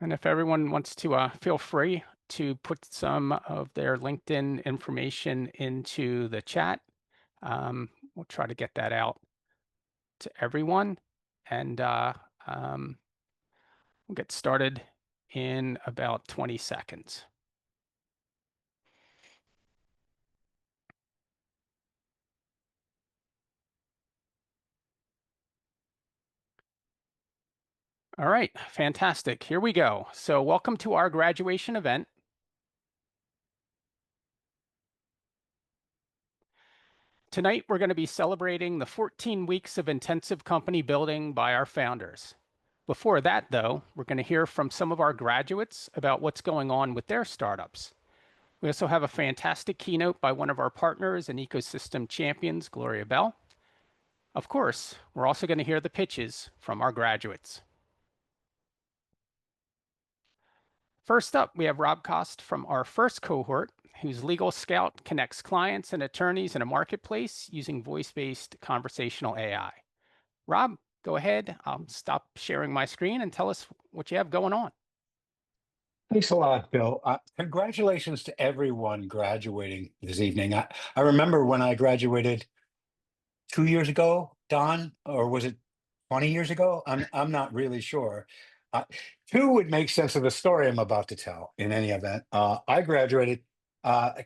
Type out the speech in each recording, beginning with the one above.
And if everyone wants to feel free to put some of their LinkedIn information into the chat, we'll try to get that out to everyone. And we'll get started in about 20 seconds. All right, fantastic. Here we go. So welcome to our graduation event. Tonight, we're going to be celebrating the 14 weeks of intensive company building by our founders. Before that, though, we're going to hear from some of our graduates about what's going on with their startups. We also have a fantastic keynote by one of our partners and ecosystem champions, Gloria. Of course, we're also going to hear the pitches from our graduates. First up, we have Rob Cost from our first cohort, whose Legal Scout connects clients and attorneys in a marketplace using voice-based conversational AI. Rob, go ahead. I'll stop sharing my screen and tell us what you have going on. Thanks a lot, Bill. Congratulations to everyone graduating this evening. I remember when I graduated 2 years ago, Don, or was it 20 years ago? I'm not really sure. Uh, Two would make sense of the story I'm about to tell in any event. I graduated,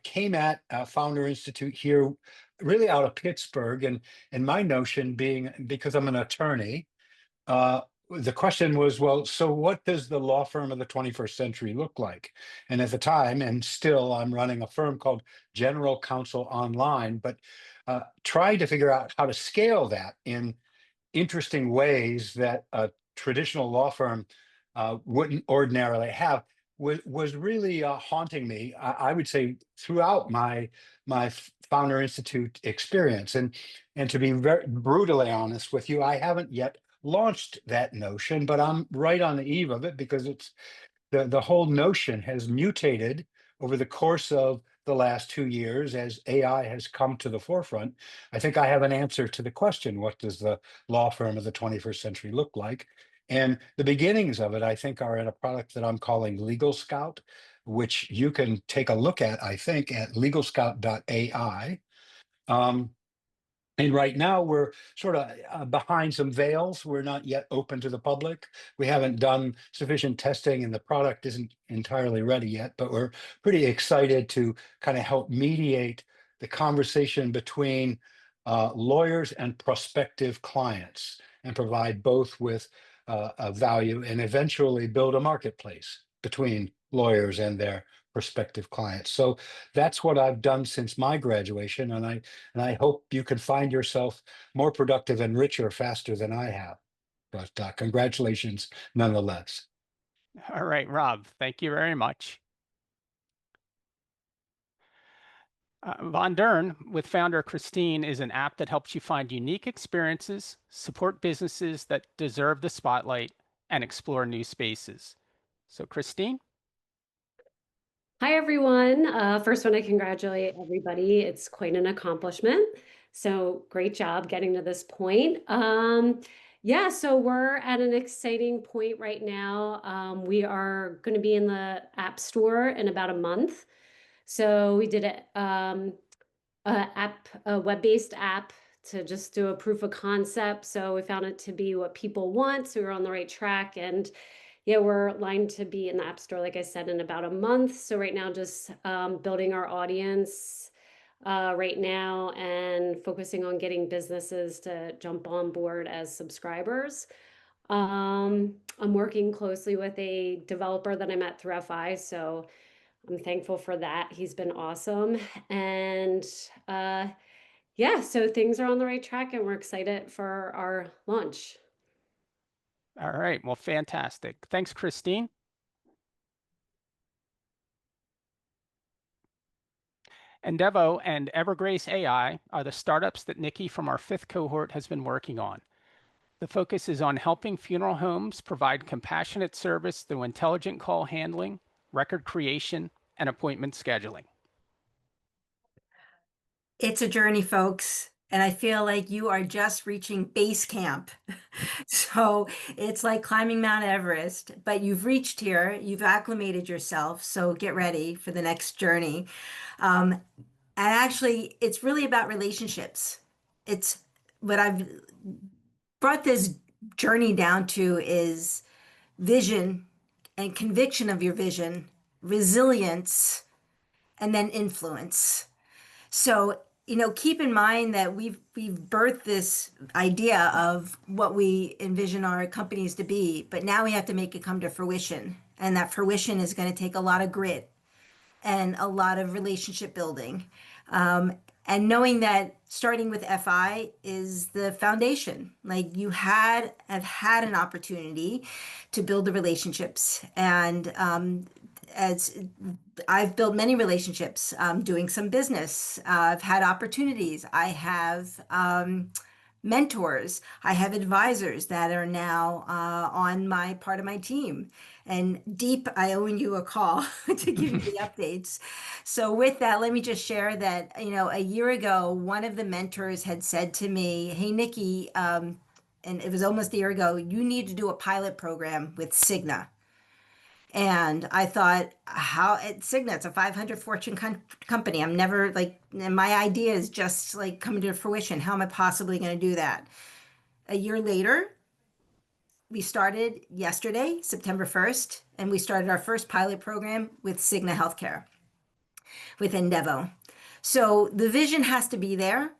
came at Founder Institute here, really out of Pittsburgh, and my notion being, because I'm an attorney, uh, the question was, well, so what does the law firm of the 21st century look like? And at the time, and still, I'm running a firm called General Counsel Online, but tried to figure out how to scale that in interesting ways that a traditional law firm wouldn't ordinarily have. Was really haunting me. I would say throughout my Founder Institute experience, and to be very brutally honest with you, I haven't yet launched that notion, but I'm right on the eve of it because it's the whole notion has mutated over the course of the last 2 years as AI has come to the forefront. I think I have an answer to the question, what does the law firm of the 21st century look like? And the beginnings of it, I think, are in a product that I'm calling Legal Scout, which you can take a look at, I think, at legalscout.ai. And right now we're sort of behind some veils. We're not yet open to the public. We haven't done sufficient testing and the product isn't entirely ready yet, but we're pretty excited to kind of help mediate the conversation between lawyers and prospective clients and provide both with a value and eventually build a marketplace between lawyers and their prospective clients. So that's what I've done since my graduation, and I hope you can find yourself more productive and richer faster than I have. But congratulations nonetheless. All right, Rob, thank you very much. Von Dern, with founder Christine, is an app that helps you find unique experiences, support businesses that deserve the spotlight, and explore new spaces. So, Christine? Hi, everyone. First, want to congratulate everybody. It's quite an accomplishment. So great job getting to this point. Yeah, so we're at an exciting point right now. We are going to be in the App Store in about a month. So we did a web-based app to just do a proof of concept. So we found it to be what people want. So we were on the right track, and yeah, we're lined to be in the App Store, like I said, in about a month. So right now, just building our audience right now and focusing on getting businesses to jump on board as subscribers. I'm working closely with a developer that I met through FI, so I'm thankful for that. He's been awesome. And yeah, so things are on the right track and we're excited for our launch. All right, well, fantastic. Thanks, Christine. Endeavo and Evergrace AI are the startups that Nikki from our fifth cohort has been working on. The focus is on helping funeral homes provide compassionate service through intelligent call handling, record creation, and appointment scheduling. It's a journey, folks. And I feel like you are just reaching base camp. So it's like climbing Mount Everest, but you've reached here, you've acclimated yourself. So get ready for the next journey. And actually, it's really about relationships. It's what I've brought this journey down to is vision and conviction of your vision, resilience, and then influence. So, keep in mind that we've birthed this idea of what we envision our companies to be, but now we have to make it come to fruition. And that fruition is going to take a lot of grit and a lot of relationship building. And knowing that starting with FI is the foundation. Like have had an opportunity to build the relationships. And as I've built many relationships doing some business, I've had opportunities. I have mentors. I have advisors that are now on my part of my team. And Deep, I owe you a call to give you the updates. So with that, let me just share that, a year ago, one of the mentors had said to me, "Hey, Nikki," and it was almost a year ago, "you need to do a pilot program with Cigna." And I thought, how at Cigna, it's a 500 Fortune company. I'm never like, and my idea is just like coming to fruition. How am I possibly going to do that? A year later, we started yesterday, September 1st, and we started our first pilot program with Cigna Healthcare with Endeavo. So the vision has to be there,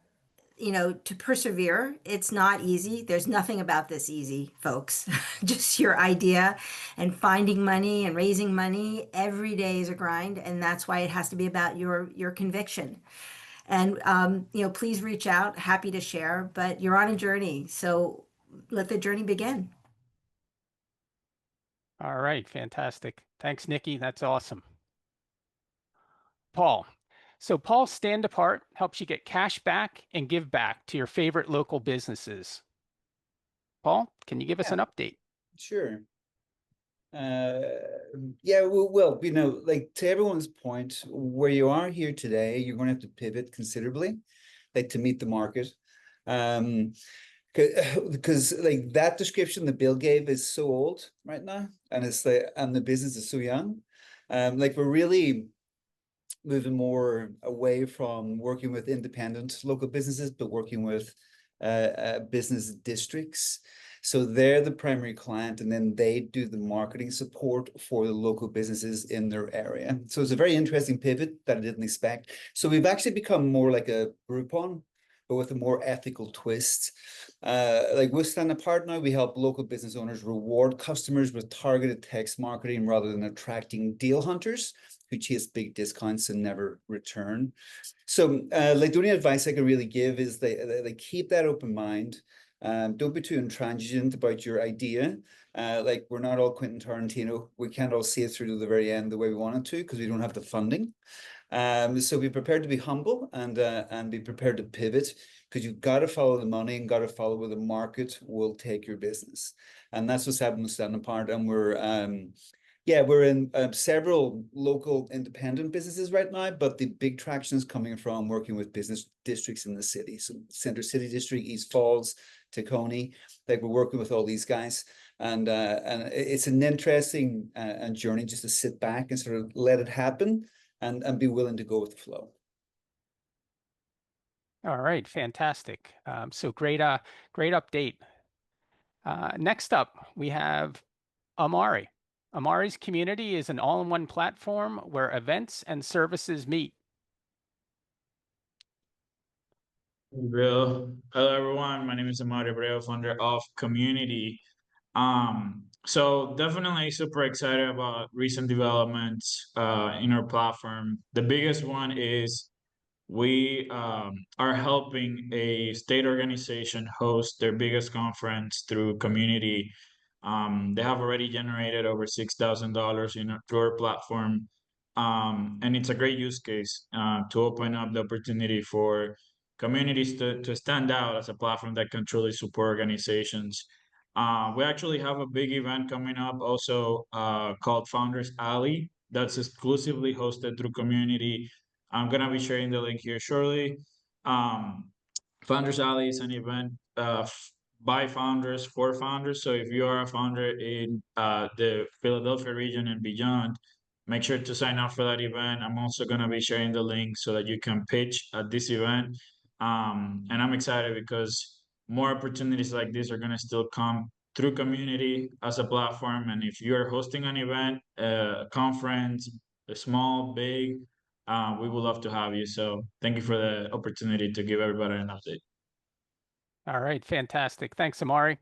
to persevere. It's not easy. There's nothing about this easy, folks. Just your idea and finding money and raising money every day is a grind, and that's why it has to be about your conviction. And please reach out. Happy to share, but you're on a journey, so let the journey begin. All right, fantastic. Thanks, Nikki. That's awesome. Paul. So Paul's Stand Apart helps you get cash back and give back to your favorite local businesses. Paul, can you give us an update? Sure. Yeah, well, like to everyone's point, where you are here today, you're going to have to pivot considerably, like to meet the market. Because like that description that Bill gave is so old right now, and it's like, and the business is so young. Like we're really moving more away from working with independent local businesses, but working with business districts. So they're the primary client, and then they do the marketing support for the local businesses in their area. So it's a very interesting pivot that I didn't expect. So we've actually become more like a Groupon, but with a more ethical twist. Like with Stand Apart now, we help local business owners reward customers with targeted text marketing rather than attracting deal hunters who chase big discounts and never return. So like the only advice I can really give is they keep that open mind. Don't be too intransigent about your idea. Like we're not all Quentin Tarantino. We can't all see it through to the very end the way we wanted to because we don't have the funding. So be prepared to be humble and be prepared to pivot, because you've got to follow the money and got to follow where the market will take your business. And that's what's happening with Stand Apart. And we're in several local independent businesses right now, but the big traction is coming from working with business districts in the city. So Center City District, East Falls, Tacony, like we're working with all these guys. And it's an interesting journey just to sit back and sort of let it happen and be willing to go with the flow. All right, fantastic. So great update. Next up, we have Amari. Amari's community is an all-in-one platform where events and services meet. Hello, everyone. My name is Amari Abreu, founder of Community. So definitely super excited about recent developments in our platform. The biggest one is we are helping a state organization host their biggest conference through Community. They have already generated over $6,000 through our platform, and it's a great use case to open up the opportunity for communities to stand out as a platform that can truly support organizations. We actually have a big event coming up also called Founders Alley that's exclusively hosted through Community. I'm going to be sharing the link here shortly. Founders Alley is an event by founders for founders. So if you are a founder in the Philadelphia region and beyond, make sure to sign up for that event. I'm also going to be sharing the link so that you can pitch at this event. And I'm excited because more opportunities like this are going to still come through community as a platform. And if you're hosting an event, a conference, a small, big, we would love to have you. So thank you for the opportunity to give everybody an update. All right, fantastic. Thanks, Amari.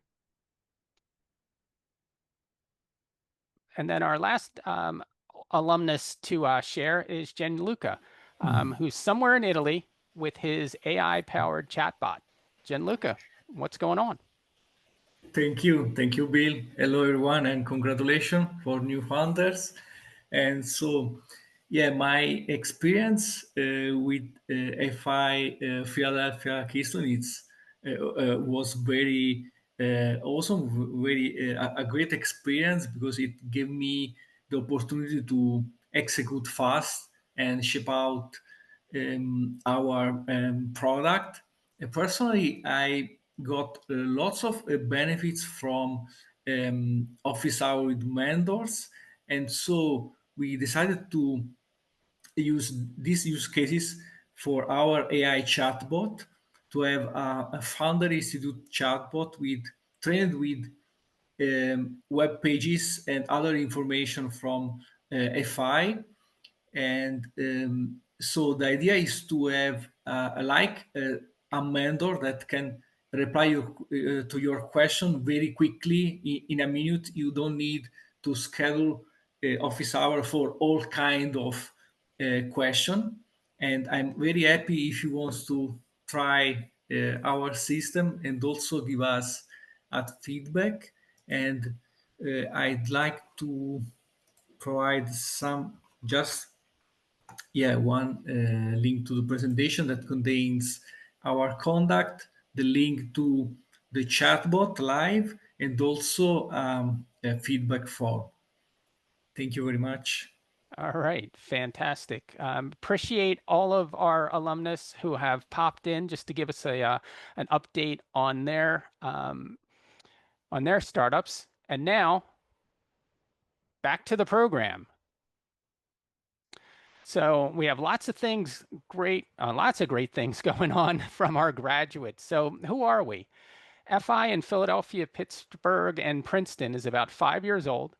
And then our last alumnus to share is Gianluca, who's somewhere in Italy with his AI-powered chatbot. Gianluca, what's going on? Thank you, Bill. Hello, everyone, and congratulations for new founders. And so, yeah, my experience with FI Philadelphia Keystone was very awesome, very a great experience because it gave me the opportunity to execute fast and ship out our product. Personally, I got lots of benefits from office hour with mentors, and so we decided to use these use cases for our AI chatbot to have a founder institute chatbot with trained with web pages and other information from FI. And so the idea is to have a mentor that can reply to your question very quickly in a minute. You don't need to schedule office hour for all kind of question. And I'm very happy if you want to try our system and also give us feedback. And I'd like to provide some just one link to the presentation that contains our contact, the link to the chatbot live, and also a feedback form. Thank you very much. All right, fantastic. Appreciate all of our alumnus who have popped in just to give us a an update on their startups. And now, back to the program. So we have lots of things, lots of great things going on from our graduates. So who are we? FI in Philadelphia, Pittsburgh, and Princeton is about 5 years old.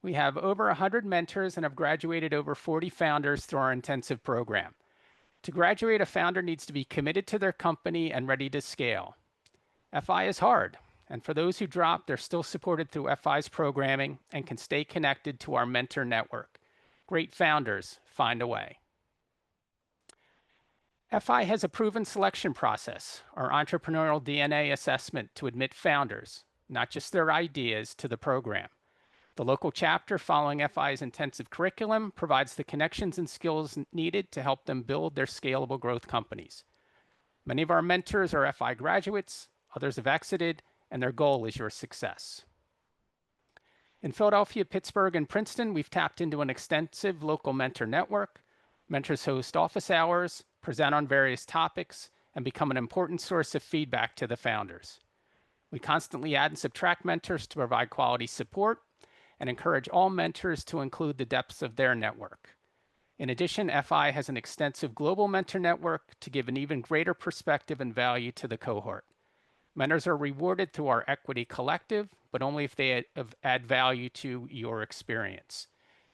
We have over 100 mentors and have graduated over 40 founders through our intensive program. To graduate, a founder needs to be committed to their company and ready to scale. FI is hard, and for those who drop, they're still supported through FI's programming and can stay connected to our mentor network. Great founders find a way. FI has a proven selection process, our entrepreneurial DNA assessment to admit founders, not just their ideas, to the program. The local chapter following FI's intensive curriculum provides the connections and skills needed to help them build their scalable growth companies. Many of our mentors are FI graduates, others have exited, and their goal is your success. In Philadelphia, Pittsburgh, and Princeton, we've tapped into an extensive local mentor network. Mentors host office hours, present on various topics, and become an important source of feedback to the founders. We constantly add and subtract mentors to provide quality support and encourage all mentors to include the depths of their network. In addition, FI has an extensive global mentor network to give an even greater perspective and value to the cohort. Mentors are rewarded through our equity collective, but only if they add value to your experience.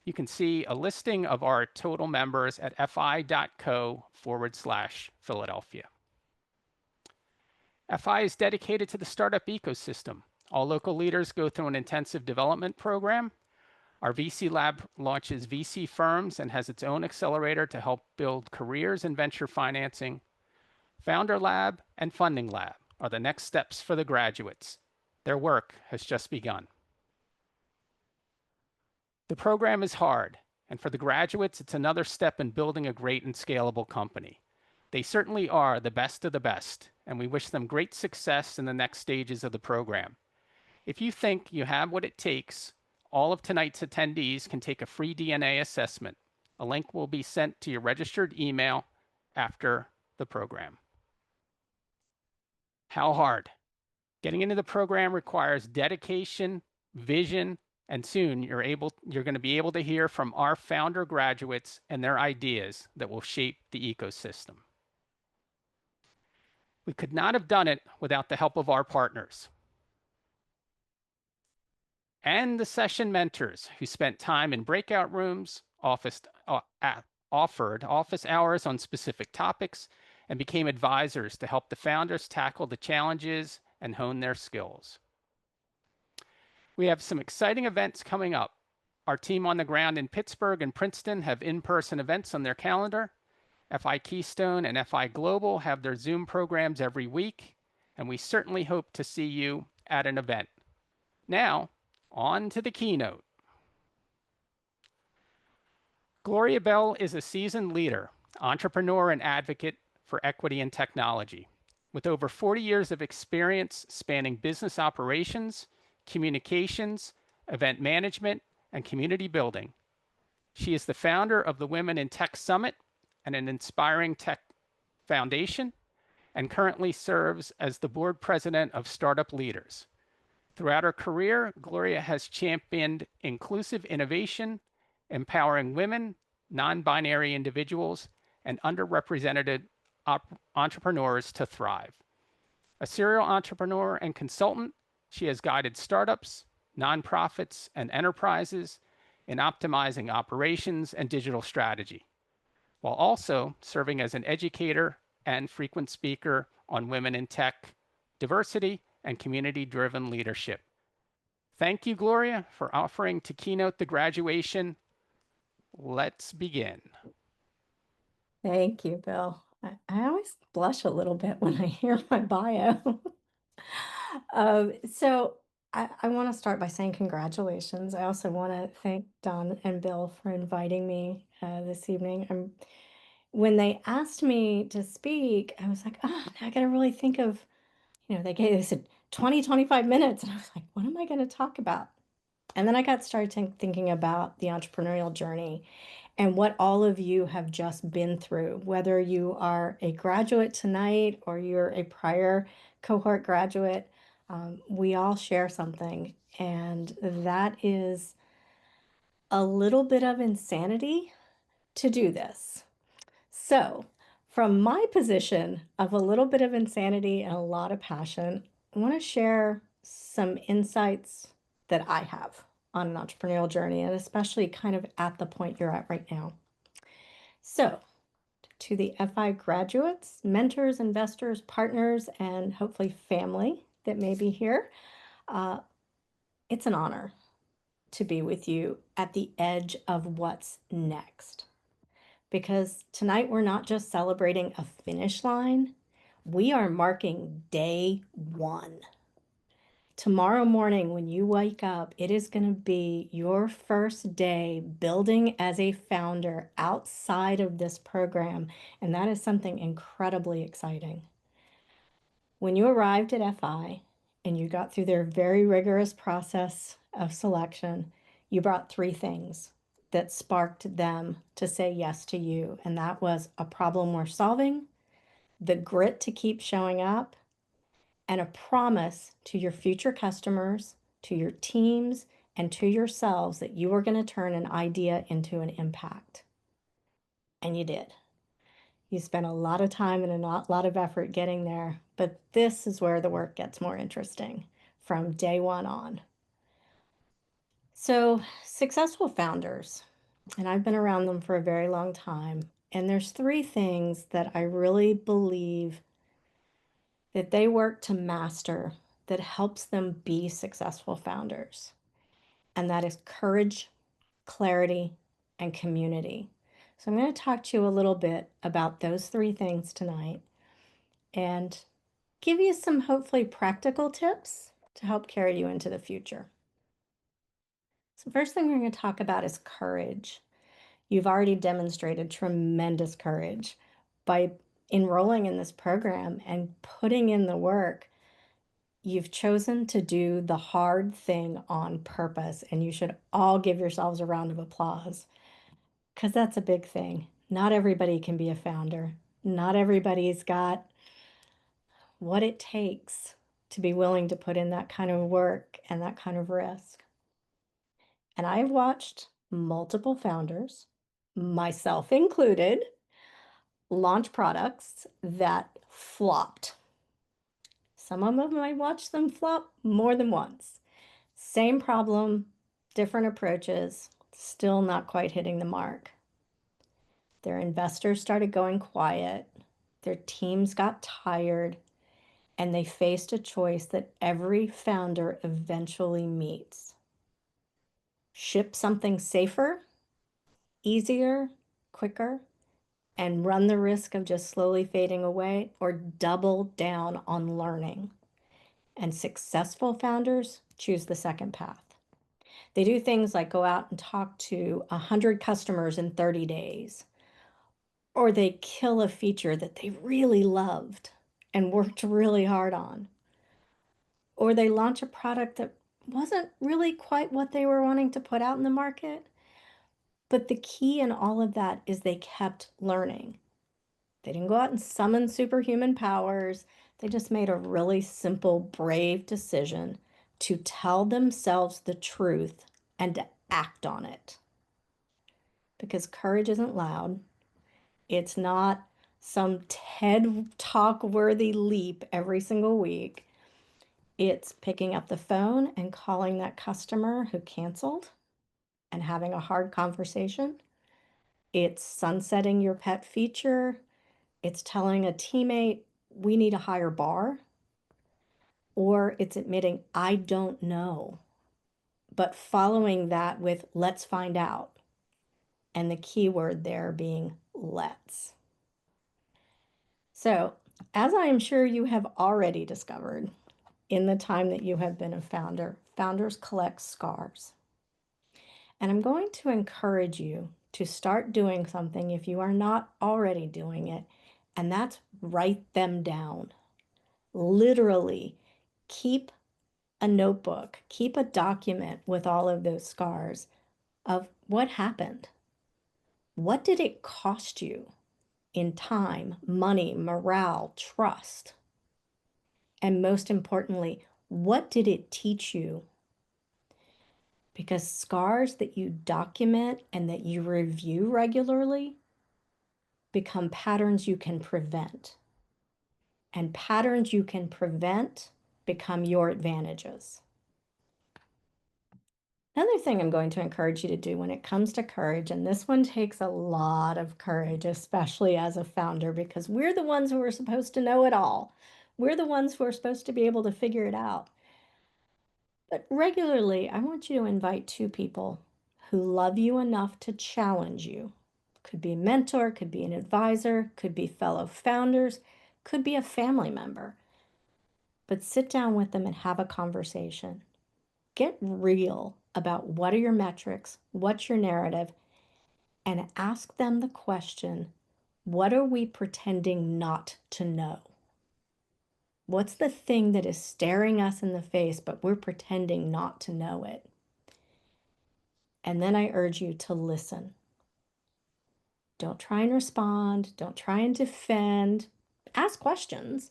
You can see a listing of our total members at fi.co/Philadelphia. FI is dedicated to the startup ecosystem. All local leaders go through an intensive development program. Our VC lab launches VC firms and has its own accelerator to help build careers in venture financing. Founder Lab and Funding Lab are the next steps for the graduates. Their work has just begun. The program is hard, and for the graduates, it's another step in building a great and scalable company. They certainly are the best of the best, and we wish them great success in the next stages of the program. If you think you have what it takes, all of tonight's attendees can take a free DNA assessment. A link will be sent to your registered email after the program. How hard? Getting into the program requires dedication, vision, and soon you're going to be able to hear from our founder graduates and their ideas that will shape the ecosystem. We could not have done it without the help of our partners and the session mentors who spent time in breakout rooms, offered office hours on specific topics, and became advisors to help the founders tackle the challenges and hone their skills. We have some exciting events coming up. Our team on the ground in Pittsburgh and Princeton have in-person events on their calendar. FI Keystone and FI Global have their Zoom programs every week, and we certainly hope to see you at an event. Now, on to the keynote. Gloria Bell is a seasoned leader, entrepreneur, and advocate for equity and technology. With over 40 years of experience spanning business operations, communications, event management, and community building. She is the founder of the Women in Tech Summit and an Inspiring Tech Foundation, and currently serves as the board president of Startup Leaders. Throughout her career, Gloria has championed inclusive innovation, empowering women, non-binary individuals, and underrepresented entrepreneurs to thrive. A serial entrepreneur and consultant, she has guided startups, nonprofits, and enterprises in optimizing operations and digital strategy, while also serving as an educator and frequent speaker on women in tech, diversity, and community-driven leadership. Thank you, Gloria, for offering to keynote the graduation. Let's begin. Thank you, Bill. I always blush a little bit when I hear my bio. So I want to start by saying congratulations. I also want to thank Don and Bill for inviting me this evening. When they asked me to speak, I was like, oh, I got to really think of, they said 20, 25 minutes. And I was like, what am I going to talk about? And then I got started thinking about the entrepreneurial journey and what all of you have just been through, whether you are a graduate tonight or you're a prior cohort graduate, we all share something. And that is a little bit of insanity to do this. So, from my position of a little bit of insanity and a lot of passion, I want to share some insights that I have on an entrepreneurial journey, and especially kind of at the point you're at right now. So, to the FI graduates, mentors, investors, partners, and hopefully family that may be here, it's an honor to be with you at the edge of what's next. Because tonight we're not just celebrating a finish line, we are marking day one. Tomorrow morning, when you wake up, it is going to be your first day building as a founder outside of this program, and that is something incredibly exciting. When you arrived at FI and you got through their very rigorous process of selection, you brought three things that sparked them to say yes to you, and that was a problem we're solving, the grit to keep showing up, and a promise to your future customers, to your teams, and to yourselves that you were going to turn an idea into an impact. And you did. You spent a lot of time and a lot of effort getting there, but this is where the work gets more interesting from day one on. So, successful founders, and I've been around them for a very long time, and there's three things that I really believe that they work to master that helps them be successful founders. And that is courage, clarity, and community. So I'm going to talk to you a little bit about those three things tonight and give you some hopefully practical tips to help carry you into the future. So first thing we're going to talk about is courage. You've already demonstrated tremendous courage by enrolling in this program and putting in the work. You've chosen to do the hard thing on purpose, and you should all give yourselves a round of applause because that's a big thing. Not everybody can be a founder. Not everybody's got what it takes to be willing to put in that kind of work and that kind of risk. And I've watched multiple founders, myself included, launch products that flopped. Some of them I watched them flop more than once. Same problem, different approaches, still not quite hitting the mark. Their investors started going quiet, their teams got tired, and they faced a choice that every founder eventually meets. Ship something safer, easier, quicker, and run the risk of just slowly fading away, or double down on learning. And successful founders choose the second path. They do things like go out and talk to 100 customers in 30 days, or they kill a feature that they really loved and worked really hard on, or they launch a product that wasn't really quite what they were wanting to put out in the market. But the key in all of that is they kept learning. They didn't go out and summon superhuman powers. They just made a really simple, brave decision to tell themselves the truth and to act on it. Because courage isn't loud. It's not some TED Talk worthy leap every single week. It's picking up the phone and calling that customer who canceled and having a hard conversation. It's sunsetting your pet feature. It's telling a teammate, we need a higher bar. Or it's admitting, I don't know. But following that with, let's find out. And the key word there being let's. So, as I am sure you have already discovered in the time that you have been a founder, founders collect scars. And I'm going to encourage you to start doing something if you are not already doing it, and that's write them down. Literally, keep a notebook, keep a document with all of those scars of what happened. What did it cost you in time, money, morale, trust? And most importantly, what did it teach you? Because scars that you document and that you review regularly become patterns you can prevent. And patterns you can prevent become your advantages. Another thing I'm going to encourage you to do when it comes to courage, and this one takes a lot of courage, especially as a founder, because we're the ones who are supposed to know it all. We're the ones who are supposed to be able to figure it out. But regularly, I want you to invite two people who love you enough to challenge you. Could be a mentor, could be an advisor, could be fellow founders, could be a family member. But sit down with them and have a conversation. Get real about what are your metrics, what's your narrative, and ask them the question, what are we pretending not to know? What's the thing that is staring us in the face, but we're pretending not to know it? And then I urge you to listen. Don't try and respond. Don't try and defend. Ask questions,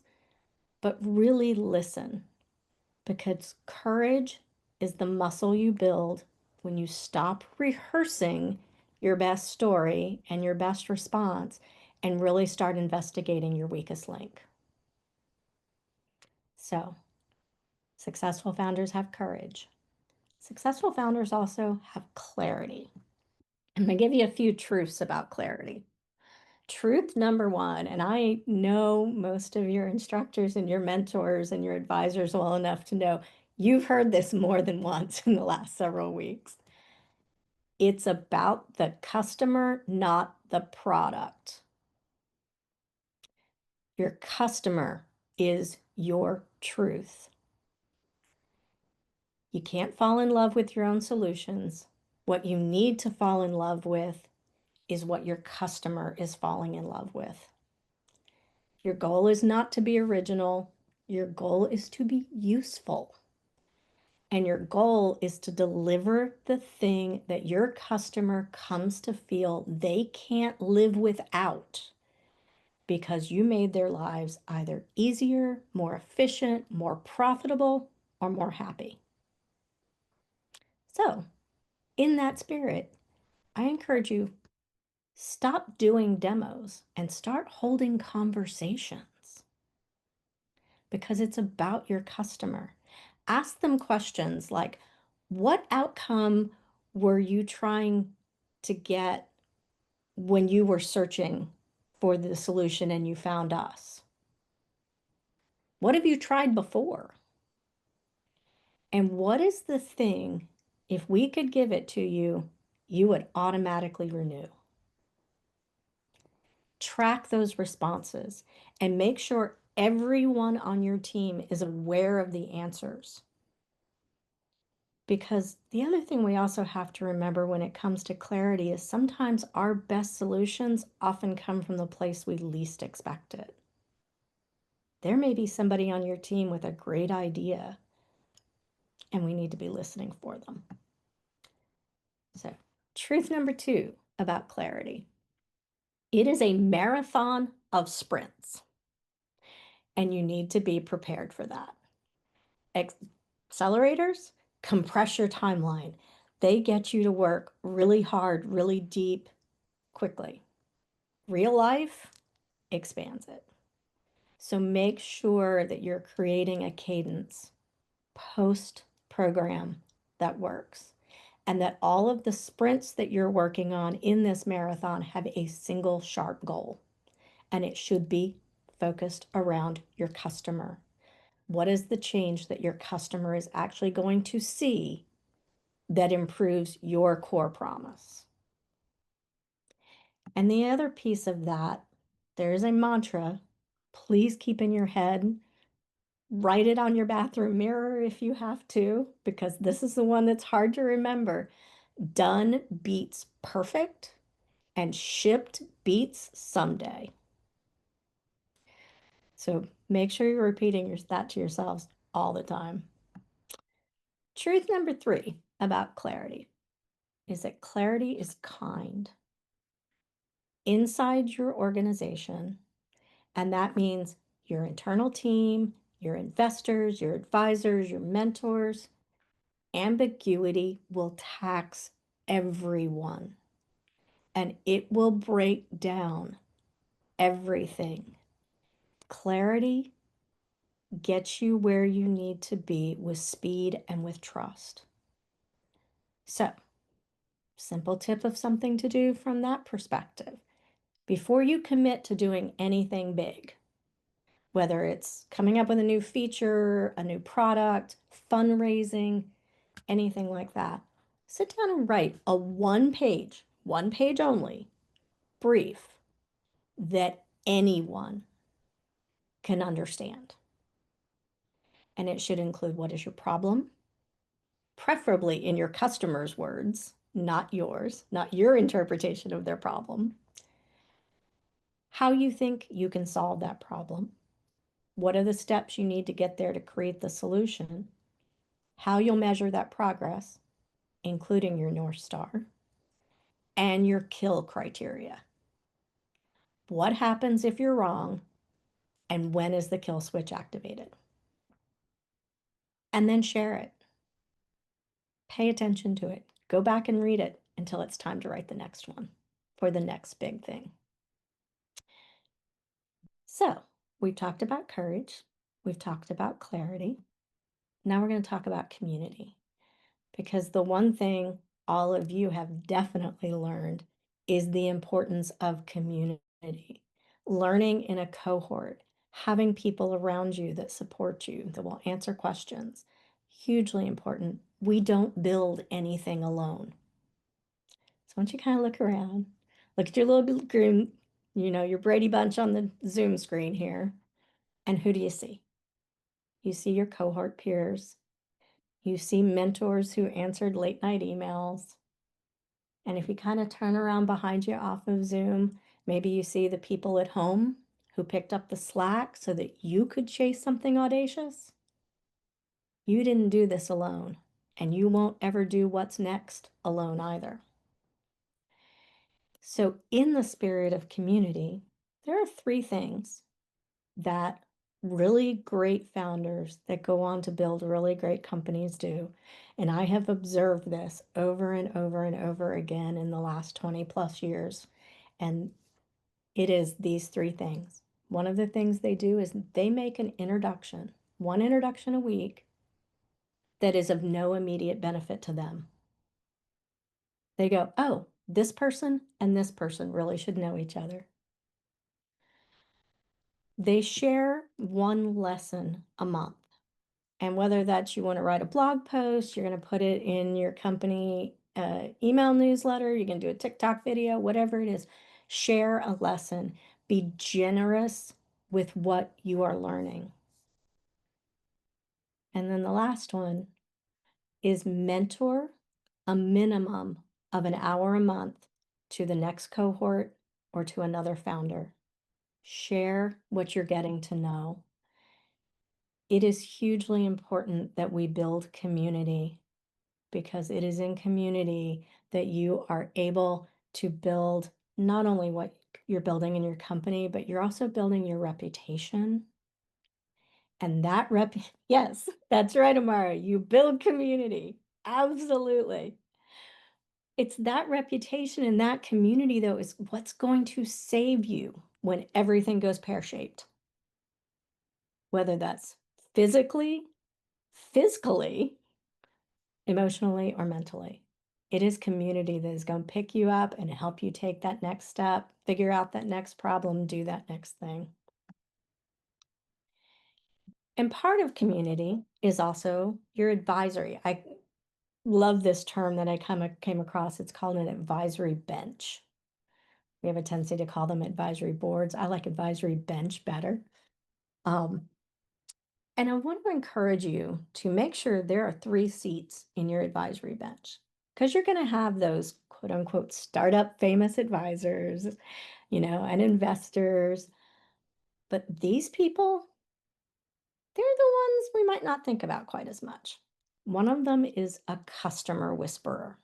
but really listen. Because courage is the muscle you build when you stop rehearsing your best story and your best response and really start investigating your weakest link. So, successful founders have courage. Successful founders also have clarity. I'm going to give you a few truths about clarity. Truth number one, and I know most of your instructors and your mentors and your advisors well enough to know you've heard this more than once in the last several weeks. It's about the customer, not the product. Your customer is your truth. You can't fall in love with your own solutions. What you need to fall in love with is what your customer is falling in love with. Your goal is not to be original. Your goal is to be useful. And your goal is to deliver the thing that your customer comes to feel they can't live without because you made their lives either easier, more efficient, more profitable, or more happy. So, in that spirit, I encourage you, stop doing demos and start holding conversations, because it's about your customer. Ask them questions like, what outcome were you trying to get when you were searching for the solution and you found us? What have you tried before? And what is the thing, if we could give it to you, you would automatically renew? Track those responses and make sure everyone on your team is aware of the answers. Because the other thing we also have to remember when it comes to clarity is sometimes our best solutions often come from the place we least expect it. There may be somebody on your team with a great idea, and we need to be listening for them. So, truth number 2 about clarity. It is a marathon of sprints, and you need to be prepared for that. Accelerators compress your timeline. They get you to work really hard, really deep, quickly. Real life expands it. So make sure that you're creating a cadence post-program that works, and that all of the sprints that you're working on in this marathon have a single sharp goal, and it should be focused around your customer. What is the change that your customer is actually going to see that improves your core promise? And the other piece of that, there's a mantra, please keep in your head. Write it on your bathroom mirror if you have to, because this is the one that's hard to remember. Done beats perfect, and shipped beats someday. So make sure you're repeating that to yourselves all the time. Truth number 3 about clarity is that clarity is kind. Inside your organization, and that means your internal team, your investors, your advisors, your mentors, ambiguity will tax everyone, and it will break down everything. Clarity gets you where you need to be with speed and with trust. So, simple tip of something to do from that perspective. Before you commit to doing anything big, whether it's coming up with a new feature, a new product, fundraising, anything like that, sit down and write a one page only, brief that anyone can understand. And it should include, what is your problem? Preferably in your customer's words, not yours, not your interpretation of their problem. How you think you can solve that problem. What are the steps you need to get there to create the solution? How you'll measure that progress, including your North Star, and your kill criteria. What happens if you're wrong, and when is the kill switch activated? And then share it. Pay attention to it. Go back and read it until it's time to write the next one for the next big thing. So, we've talked about courage. We've talked about clarity. Now we're going to talk about community, because the one thing all of you have definitely learned is the importance of community. Learning in a cohort, having people around you that support you, that will answer questions, hugely important. We don't build anything alone. So once you kind of look around, look at your little group, your Brady Bunch on the Zoom screen here, and who do you see? You see your cohort peers. You see mentors who answered late night emails. And if you kind of turn around behind you off of Zoom, maybe you see the people at home who picked up the slack so that you could chase something audacious. You didn't do this alone, and you won't ever do what's next alone either. So in the spirit of community, There are three things that really great founders that go on to build really great companies do. And I have observed this over and over and over again in the last 20 plus years. And it is these three things. One of the things they do is they make an introduction, one introduction a week that is of no immediate benefit to them. They go, oh, this person and this person really should know each other. They share one lesson a month. And whether that's you want to write a blog post, you're going to put it in your company email newsletter, you're going to do a TikTok video, whatever it is, share a lesson. Be generous with what you are learning. And then the last one is mentor a minimum of an hour a month to the next cohort or to another founder. Share what you're getting to know. It is hugely important that we build community, because it is in community that you are able to build not only what you're building in your company, but you're also building your reputation. And that yes, that's right, Amara, you build community. Absolutely. It's that reputation and that community, though, is what's going to save you when everything goes pear-shaped. Whether that's physically, emotionally, or mentally. It is community that is going to pick you up and help you take that next step, figure out that next problem, do that next thing. And part of community is also your advisory. I love this term that I came across. It's called an advisory bench. We have a tendency to call them advisory boards. I like advisory bench better. And I want to encourage you to make sure there are 3 seats in your advisory bench, because you're going to have those quote unquote startup famous advisors, and investors. But these people, they're the ones we might not think about quite as much. One of them is a customer whisperer.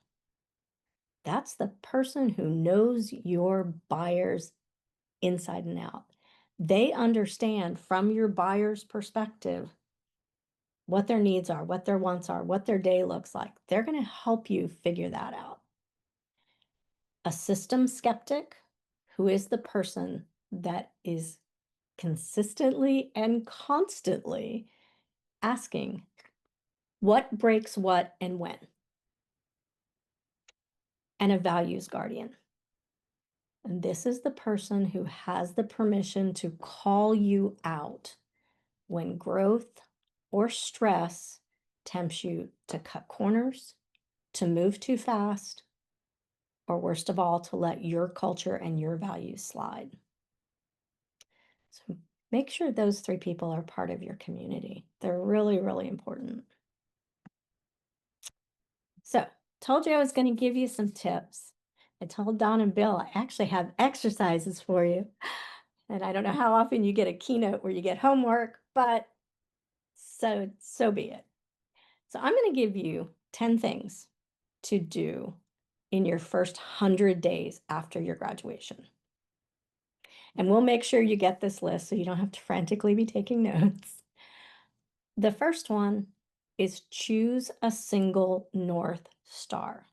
That's the person who knows your buyers inside and out. They understand from your buyer's perspective what their needs are, what their wants are, what their day looks like. They're going to help you figure that out. A system skeptic, who is the person that is consistently and constantly asking what breaks what and when. And a values guardian. And this is the person who has the permission to call you out when growth or stress tempts you to cut corners, to move too fast, or worst of all, to let your culture and your values slide. So make sure those 3 people are part of your community. They're really, really important. So, told you I was going to give you some tips. I told Don and Bill I actually have exercises for you. And I don't know how often you get a keynote where you get homework, but so be it. So I'm going to give you 10 things to do in your first 100 days after your graduation. And we'll make sure you get this list so you don't have to frantically be taking notes. The first one is choose a single North Star.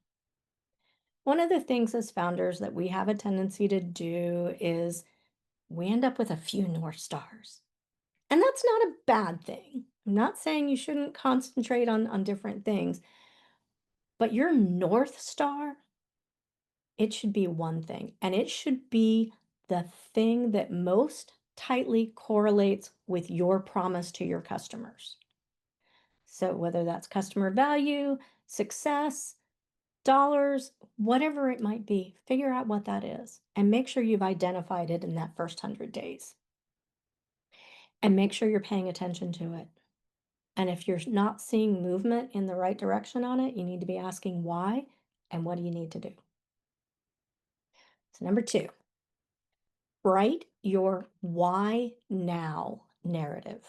One of the things as founders that we have a tendency to do is we end up with a few North Stars. And that's not a bad thing. I'm not saying you shouldn't concentrate on different things, but your North Star, it should be one thing, and it should be the thing that most tightly correlates with your promise to your customers. So whether that's customer value, success, dollars, whatever it might be, figure out what that is and make sure you've identified it in that first 100 days. And make sure you're paying attention to it. And if you're not seeing movement in the right direction on it, you need to be asking why and what do you need to do. So number 2, write your why now narrative.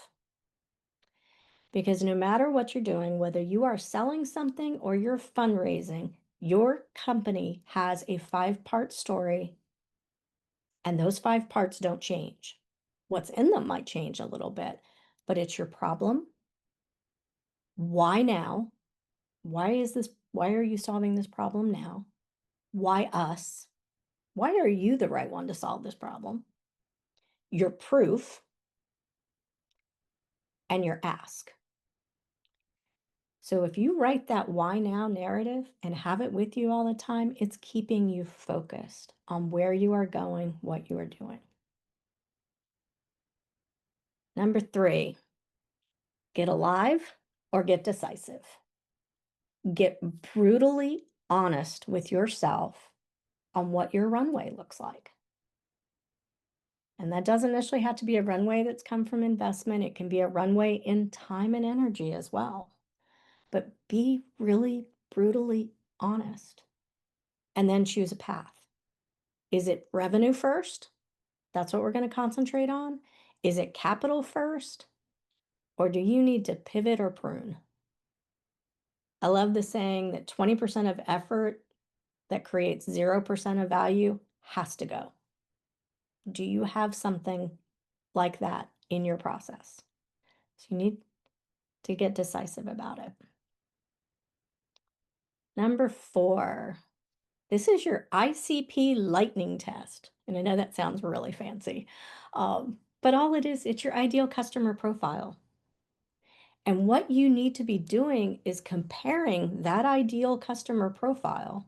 Because no matter what you're doing, whether you are selling something or you're fundraising, your company has a 5-part story And those 5 parts don't change. What's in them might change a little bit, but it's your problem. Why now? Why are you solving this problem now? Why us? Why are you the right one to solve this problem? Your proof and your ask. So if you write that why now narrative and have it with you all the time, it's keeping you focused on where you are going, what you are doing. Number 3, get alive or get decisive. Get brutally honest with yourself on what your runway looks like. And that doesn't necessarily have to be a runway that's come from investment. It can be a runway in time and energy as well. But be really brutally honest and then choose a path. Is it revenue first? That's what we're going to concentrate on. Is it capital first? Or do you need to pivot or prune? I love the saying that 20% of effort that creates 0% of value has to go. Do you have something like that in your process? So you need to get decisive about it. Number 4, this is your ICP lightning test. And I know that sounds really fancy, but all it is, it's your ideal customer profile. And what you need to be doing is comparing that ideal customer profile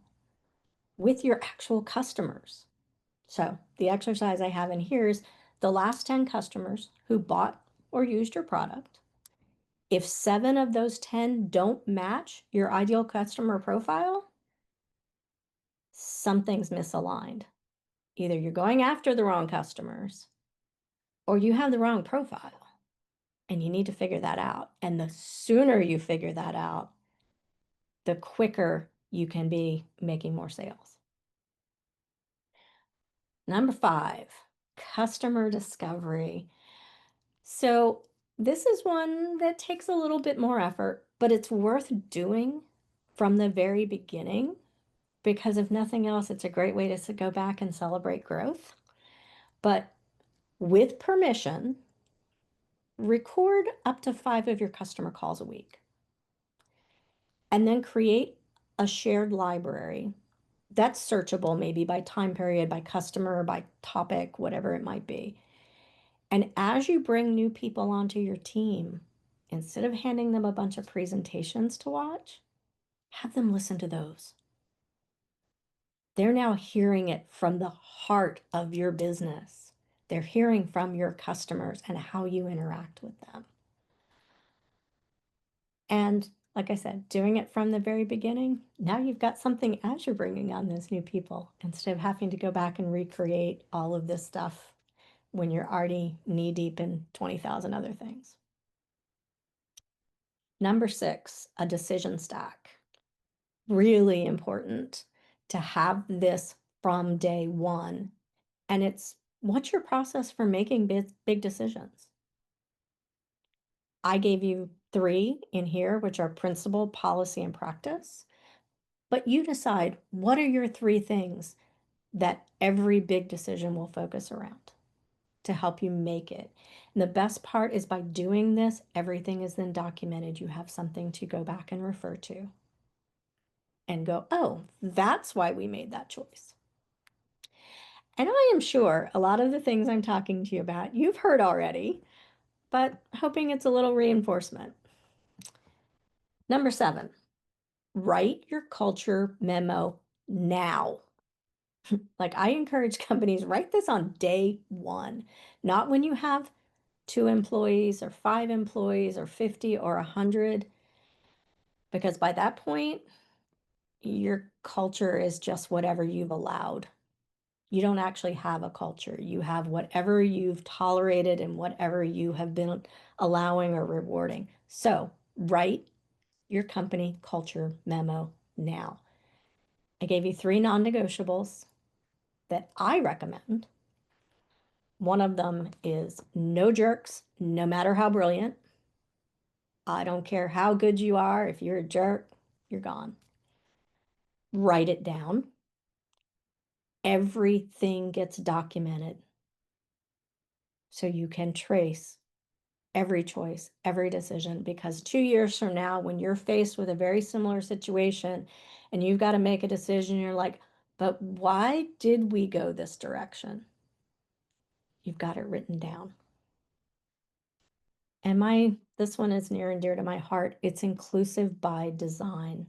with your actual customers. So the exercise I have in here is the last 10 customers who bought or used your product. If 7 of those 10 don't match your ideal customer profile, something's misaligned. Either you're going after the wrong customers or you have the wrong profile, and you need to figure that out. And the sooner you figure that out, the quicker you can be making more sales. Number 5, customer discovery. So this is one that takes a little bit more effort, but it's worth doing from the very beginning, because if nothing else, it's a great way to go back and celebrate growth. But with permission, record up to 5 of your customer calls a week. And then create a shared library that's searchable, maybe by time period, by customer, by topic, whatever it might be. And as you bring new people onto your team, instead of handing them a bunch of presentations to watch, have them listen to those. They're now hearing it from the heart of your business. They're hearing from your customers and how you interact with them. And like I said, doing it from the very beginning, now you've got something as you're bringing on those new people, instead of having to go back and recreate all of this stuff when you're already knee deep in 20,000 other things. Number 6, a decision stack. Really important to have this from day one. And it's, what's your process for making big decisions? I gave you 3 in here, which are principle, policy, and practice. But you decide, what are your 3 things that every big decision will focus around to help you make it? And the best part is, by doing this, everything is then documented. You have something to go back and refer to and go, oh, that's why we made that choice. And I am sure a lot of the things I'm talking to you about, you've heard already, but hoping it's a little reinforcement. Number 7, write your culture memo now. Like, I encourage companies, write this on day 1, not when you have 2 employees or 5 employees or 50 or 100, because by that point, your culture is just whatever you've allowed. You don't actually have a culture. You have whatever you've tolerated and whatever you have been allowing or rewarding. So write your company culture memo now. I gave you 3 non-negotiables that I recommend. One of them is no jerks, no matter how brilliant. I don't care how good you are. If you're a jerk, you're gone. Write it down. everything gets documented so you can trace every choice, every decision, because 2 years from now, when you're faced with a very similar situation and you've got to make a decision, you're like, but why did we go this direction? You've got it written down. And this one is near and dear to my heart. It's inclusive by design.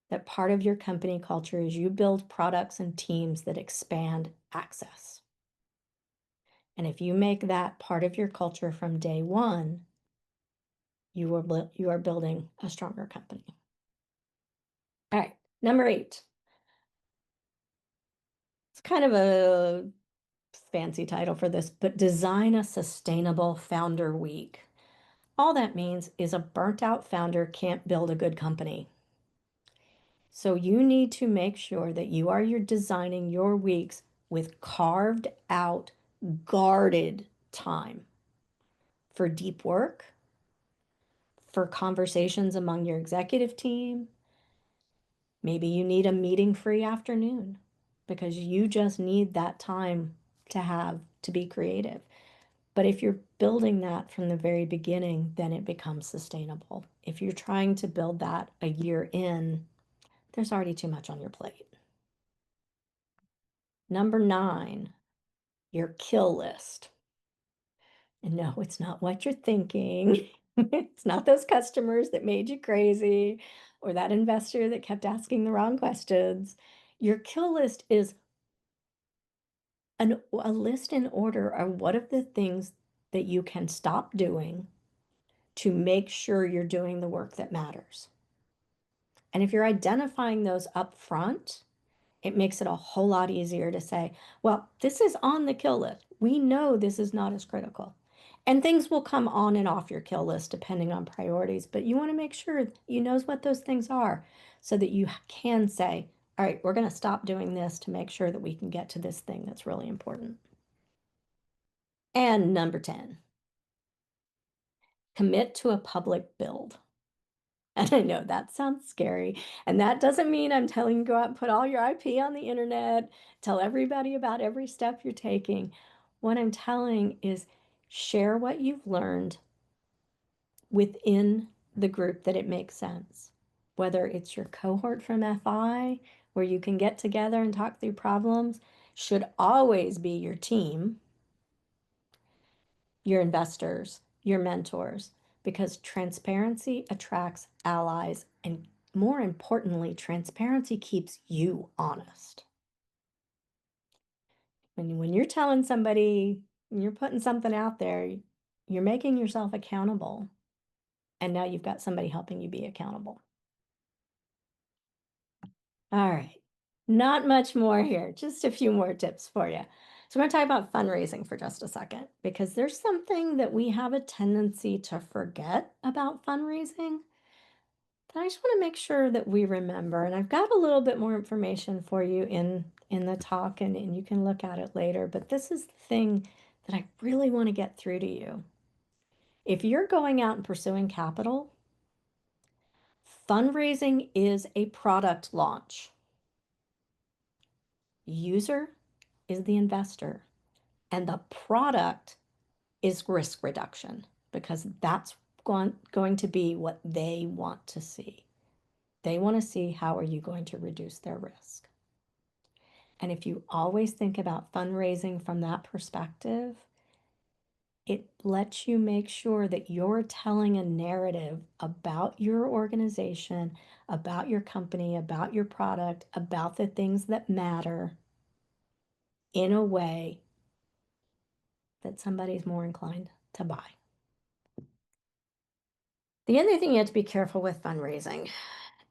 That part of your company culture is you build products and teams that expand access. And if you make that part of your culture from day one, you are building a stronger company. All right, number 8. It's kind of a fancy title for this, but design a sustainable founder week. All that means is a burnt out founder can't build a good company. So you need to make sure that you're designing your weeks with carved out, guarded time for deep work, for conversations among your executive team. Maybe you need a meeting-free afternoon because you just need that time to be creative. But if you're building that from the very beginning, then it becomes sustainable. If you're trying to build that a year in, there's already too much on your plate. Number 9, your kill list. And no, it's not what you're thinking. It's not those customers that made you crazy or that investor that kept asking the wrong questions. Your kill list is a list in order of what of the things that you can stop doing to make sure you're doing the work that matters. And if you're identifying those up front, it makes it a whole lot easier to say, well, this is on the kill list. We know this is not as critical. And things will come on and off your kill list depending on priorities, but you want to make sure you know what those things are so that you can say, all right, we're going to stop doing this to make sure that we can get to this thing that's really important. And number 10, commit to a public build. And I know that sounds scary. And that doesn't mean I'm telling you go out and put all your IP on the internet, tell everybody about every step you're taking. What I'm telling is share what you've learned within the group that it makes sense. Whether it's your cohort from FI, where you can get together and talk through problems, should always be your team, your investors, your mentors, because transparency attracts allies, and more importantly, transparency keeps you honest. When you're telling somebody, you're putting something out there, you're making yourself accountable, and now you've got somebody helping you be accountable. All right, not much more here, just a few more tips for you. So we're going to talk about fundraising for just a second, because there's something that we have a tendency to forget about fundraising that I just want to make sure that we remember. And I've got a little bit more information for you in the talk, and you can look at it later. But this is the thing that I really want to get through to you. If you're going out and pursuing capital, fundraising is a product launch. User is the investor, and the product is risk reduction, because that's going to be what they want to see. They want to see how are you going to reduce their risk. And if you always think about fundraising from that perspective, it lets you make sure that you're telling a narrative about your organization, about your company, about your product, about the things that matter in a way that somebody's more inclined to buy. The other thing you have to be careful with fundraising,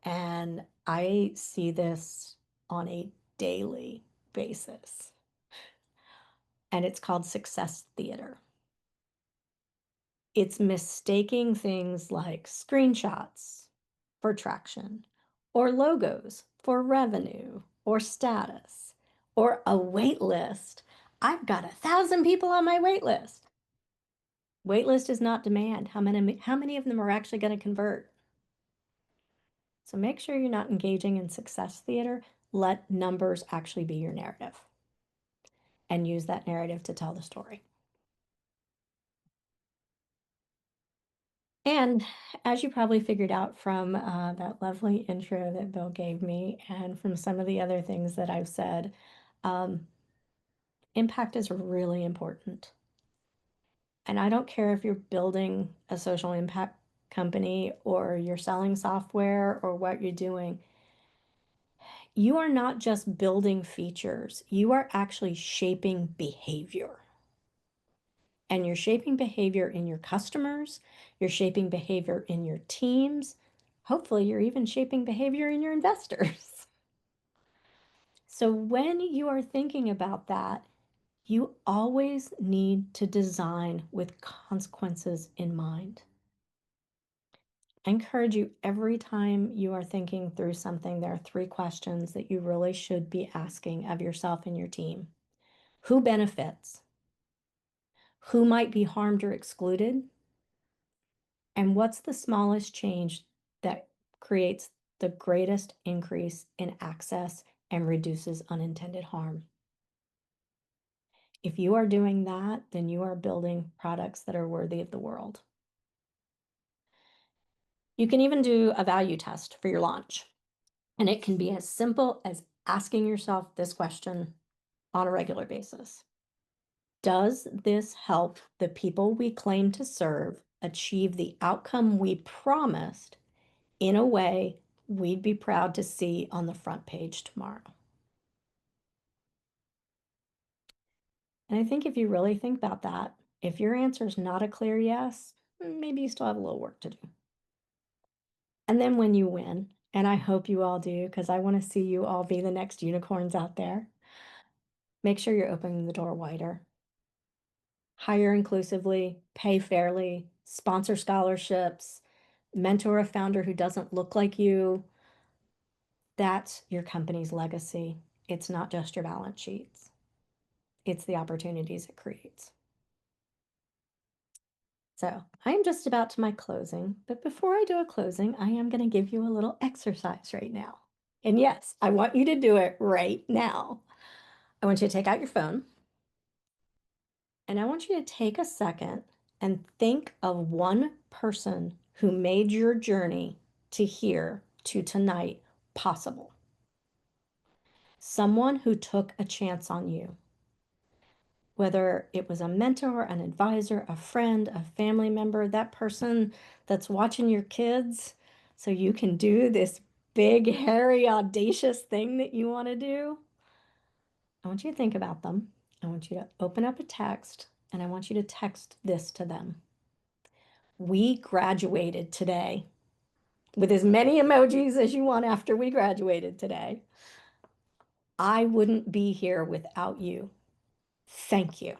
and I see this on a daily basis, and it's called success theater. It's mistaking things like screenshots for traction, or logos for revenue, or status, or a wait list. I've got 1,000 people on my wait list. Wait list is not demand. How many of them are actually going to convert? So make sure you're not engaging in success theater. let numbers actually be your narrative and use that narrative to tell the story. And as you probably figured out from that lovely intro that Bill gave me and from some of the other things that I've said, impact is really important. And I don't care if you're building a social impact company or you're selling software or what you're doing. You are not just building features, you are actually shaping behavior. And you're shaping behavior in your customers, you're shaping behavior in your teams. Hopefully, you're even shaping behavior in your investors. So when you are thinking about that, you always need to design with consequences in mind. I encourage you every time you are thinking through something, there are 3 questions that you really should be asking of yourself and your team. Who benefits? Who might be harmed or excluded? And what's the smallest change that creates the greatest increase in access and reduces unintended harm? If you are doing that, then you are building products that are worthy of the world. You can even do a value test for your launch. And it can be as simple as asking yourself this question on a regular basis. Does this help the people we claim to serve achieve the outcome we promised in a way we'd be proud to see on the front page tomorrow? And I think if you really think about that, if your answer is not a clear yes, maybe you still have a little work to do. And then when you win, and I hope you all do, because I want to see you all be the next unicorns out there, make sure you're opening the door wider. Hire inclusively, pay fairly, sponsor scholarships, mentor a founder who doesn't look like you. That's your company's legacy. It's not just your balance sheets. It's the opportunities it creates. So I'm just about to my closing, but before I do a closing, I am going to give you a little exercise right now. And yes, I want you to do it right now. I want you to take out your phone, and I want you to take a second and think of one person who made your journey to here, to tonight, possible. Someone who took a chance on you. Whether it was a mentor, an advisor, a friend, a family member, that person that's watching your kids so you can do this big, hairy, audacious thing that you want to do. I want you to think about them. I want you to open up a text and I want you to text this to them. We graduated today, with as many emojis as you want after we graduated today. I wouldn't be here without you. Thank you.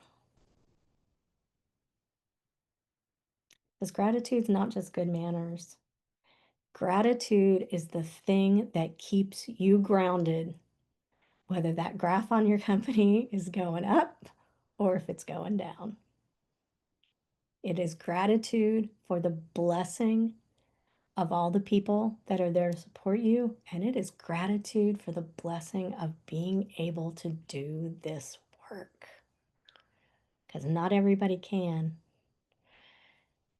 Because gratitude's not just good manners. Gratitude is the thing that keeps you grounded, whether that graph on your company is going up or if it's going down. It is gratitude for the blessing of all the people that are there to support you, and it is gratitude for the blessing of being able to do this work. Because not everybody can,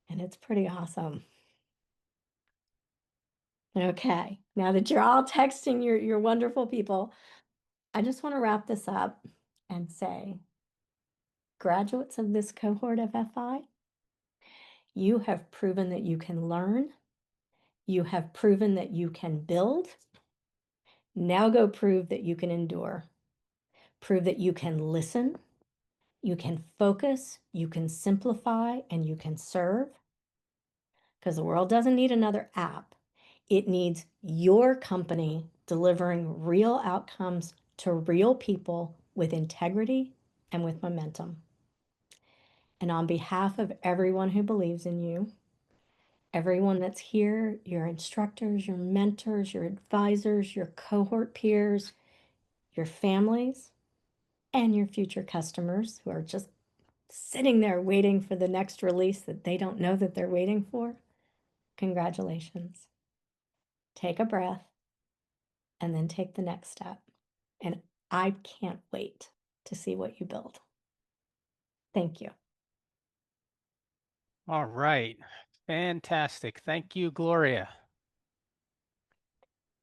and it's pretty awesome. Okay, now that you're all texting your wonderful people, I just want to wrap this up and say, graduates of this cohort of FI, you have proven that you can learn. You have proven that you can build. Now go prove that you can endure. Prove that you can listen, you can focus, you can simplify, and you can serve. Because the world doesn't need another app. It needs your company delivering real outcomes to real people with integrity and with momentum. And on behalf of everyone who believes in you, everyone that's here, your instructors, your mentors, your advisors, your cohort peers, your families, and your future customers who are just sitting there waiting for the next release that they don't know that they're waiting for, congratulations. Take a breath. and then take the next step. And I can't wait to see what you build. Thank you. All right. Fantastic. Thank you, Gloria.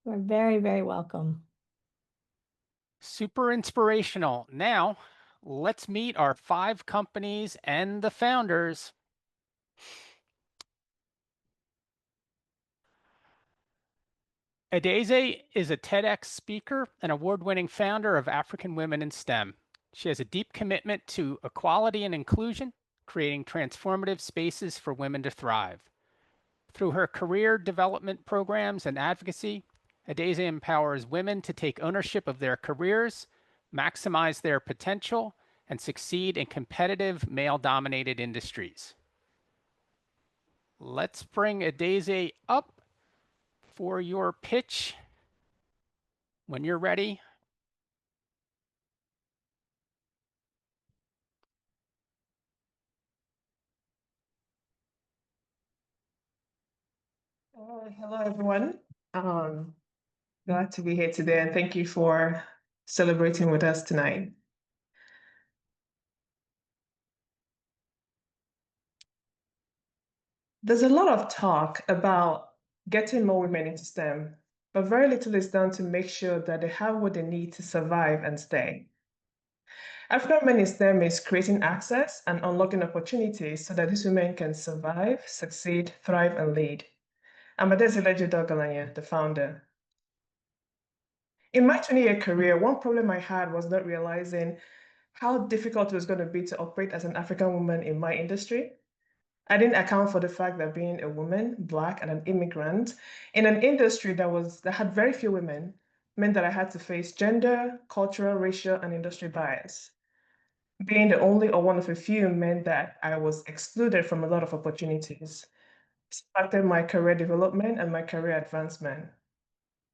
You're very, very welcome. Super inspirational. Now, let's meet our 5 companies and the founders. Adeze is a TEDx speaker and award-winning founder of African Women in STEM. She has a deep commitment to equality and inclusion, creating transformative spaces for women to thrive. Through her career development programs and advocacy, Adeze empowers women to take ownership of their careers, maximize their potential, and succeed in competitive male-dominated industries. Let's bring Adeze up for your pitch when you're ready. Hello, everyone. Glad to be here today, and thank you for celebrating with us tonight. There's a lot of talk about getting more women into STEM, but very little is done to make sure that they have what they need to survive and stay. African Women in STEM is creating access and unlocking opportunities so that these women can survive, succeed, thrive, and lead. I'm Adeze Dogalanya, the founder. In my 20-year career, one problem I had was not realizing how difficult it was going to be to operate as an African woman in my industry. I didn't account for the fact that being a woman, Black, and an immigrant in an industry that had very few women meant that I had to face gender, cultural, racial, and industry bias. Being the only or one of a few meant that I was excluded from a lot of opportunities. This impacted my career development and my career advancement.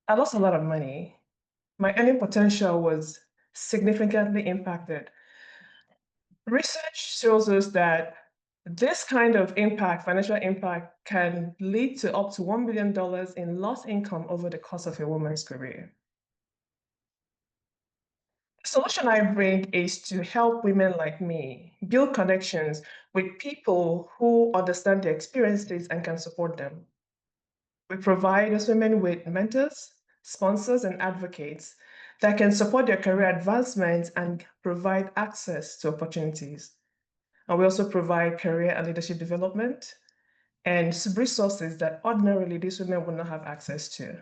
I lost a lot of money. My earning potential was significantly impacted. Research shows us that this kind of impact, financial impact, can lead to up to $1 million in lost income over the course of a woman's career. The solution I bring is to help women like me build connections with people who understand their experiences and can support them. We provide those women with mentors, sponsors, and advocates that can support their career advancement and provide access to opportunities. And we also provide career and leadership development and resources that ordinarily these women would not have access to.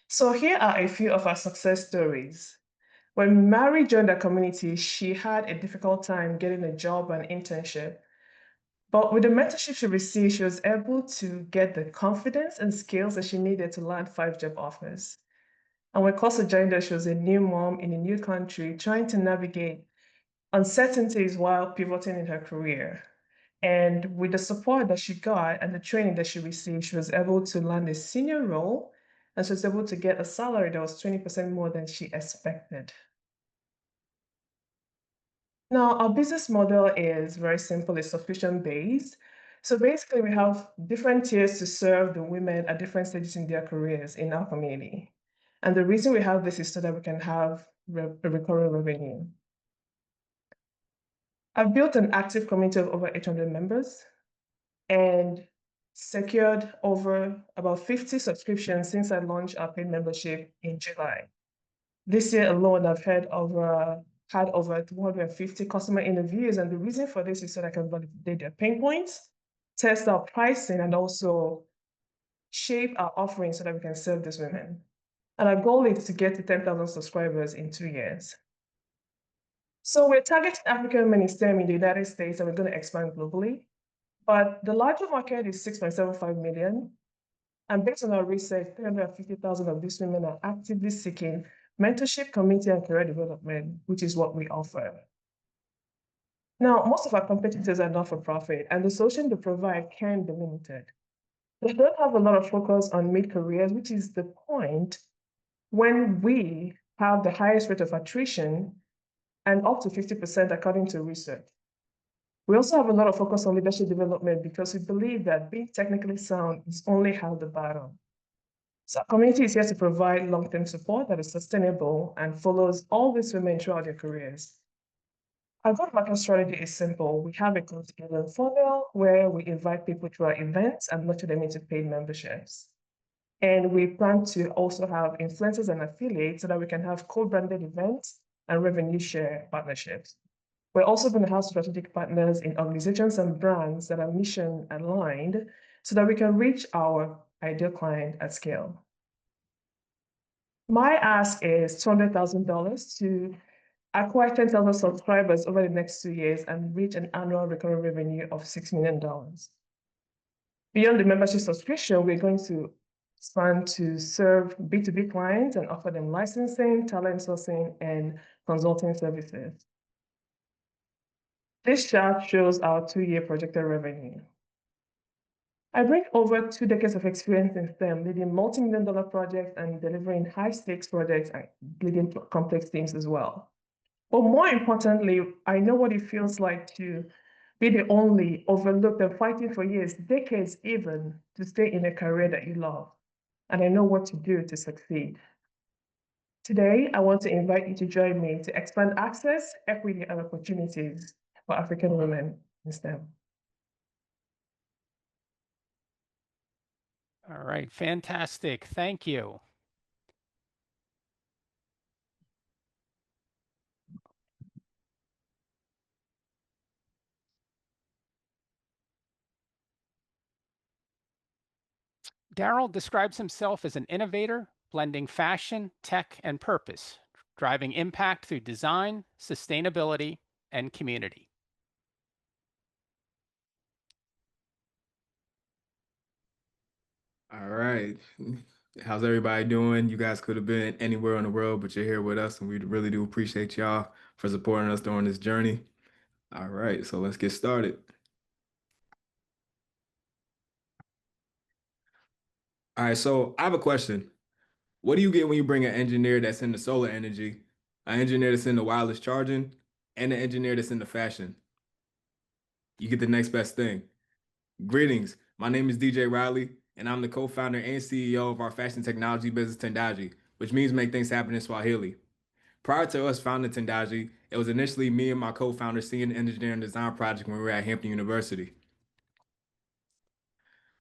So here are a few of our success stories. When Mary joined the community, she had a difficult time getting a job and internship. But with the mentorship she received, she was able to get the confidence and skills that she needed to land 5 job offers. And when Kosa joined her, she was a new mom in a new country, trying to navigate uncertainties while pivoting in her career. And with the support that she got and the training that she received, she was able to land a senior role, and she was able to get a salary that was 20% more than she expected. Now, our business model is very simple, it's subscription-based. So basically, we have different tiers to serve the women at different stages in their careers in our community. And the reason we have this is so that we can have a recurring revenue. I've built an active community of over 800 members and secured over about 50 subscriptions since I launched our paid membership in July. This year alone, I've had over 250 customer interviews, and the reason for this is so that I can validate their pain points, test our pricing, and also shape our offerings so that we can serve these women. And our goal is to get to 10,000 subscribers in 2 years. So we're targeting African women in STEM in the United States, and we're going to expand globally. But the larger market is 6.75 million. And based on our research, 350,000 of these women are actively seeking mentorship, community, and career development, which is what we offer. Now, most of our competitors are not-for-profit, and the solution they provide can be limited. They don't have a lot of focus on mid-careers, which is the point when we have the highest rate of attrition and up to 50% according to research. We also have a lot of focus on leadership development because we believe that being technically sound is only half the battle. So our community is here to provide long-term support that is sustainable and follows all these women throughout their careers. Our go-to-market strategy is simple. We have a closed-ended funnel where we invite people to our events and nurture them into paid memberships. And we plan to also have influencers and affiliates so that we can have co-branded events and revenue share partnerships. We're also going to have strategic partners in organizations and brands that are mission aligned so that we can reach our ideal client at scale. My ask is $200,000 to acquire 10,000 subscribers over the next 2 years and reach an annual recurring revenue of $6 million. Beyond the membership subscription, we're going to expand to serve B2B clients and offer them licensing, talent sourcing, and consulting services. This chart shows our 2-year projected revenue. I bring over 2 decades of experience in STEM, leading multi-million-dollar projects and delivering high-stakes projects and leading complex teams as well. But more importantly, I know what it feels like to be the only, overlooked, and fighting for years, decades even, to stay in a career that you love. And I know what to do to succeed. Today, I want to invite you to join me to expand access, equity, and opportunities for African women in STEM. All right, fantastic. Thank you. Daryl describes himself as an innovator, blending fashion, tech, and purpose, driving impact through design, sustainability, and community. All right. How's everybody doing? You guys could have been anywhere in the world, but you're here with us, and we really do appreciate y'all for supporting us during this journey. All right, so let's get started. All right, so I have a question. What do you get when you bring an engineer that's into solar energy, an engineer that's into wireless charging, and an engineer that's into fashion? You get the next best thing. Greetings. My name is DJ Riley, and I'm the co-founder and CEO of our fashion technology business, Tendaji, which means make things happen in Swahili. Prior to us founding Tendaji, it was initially me and my co-founder seeing the engineering design project when we were at Hampton University.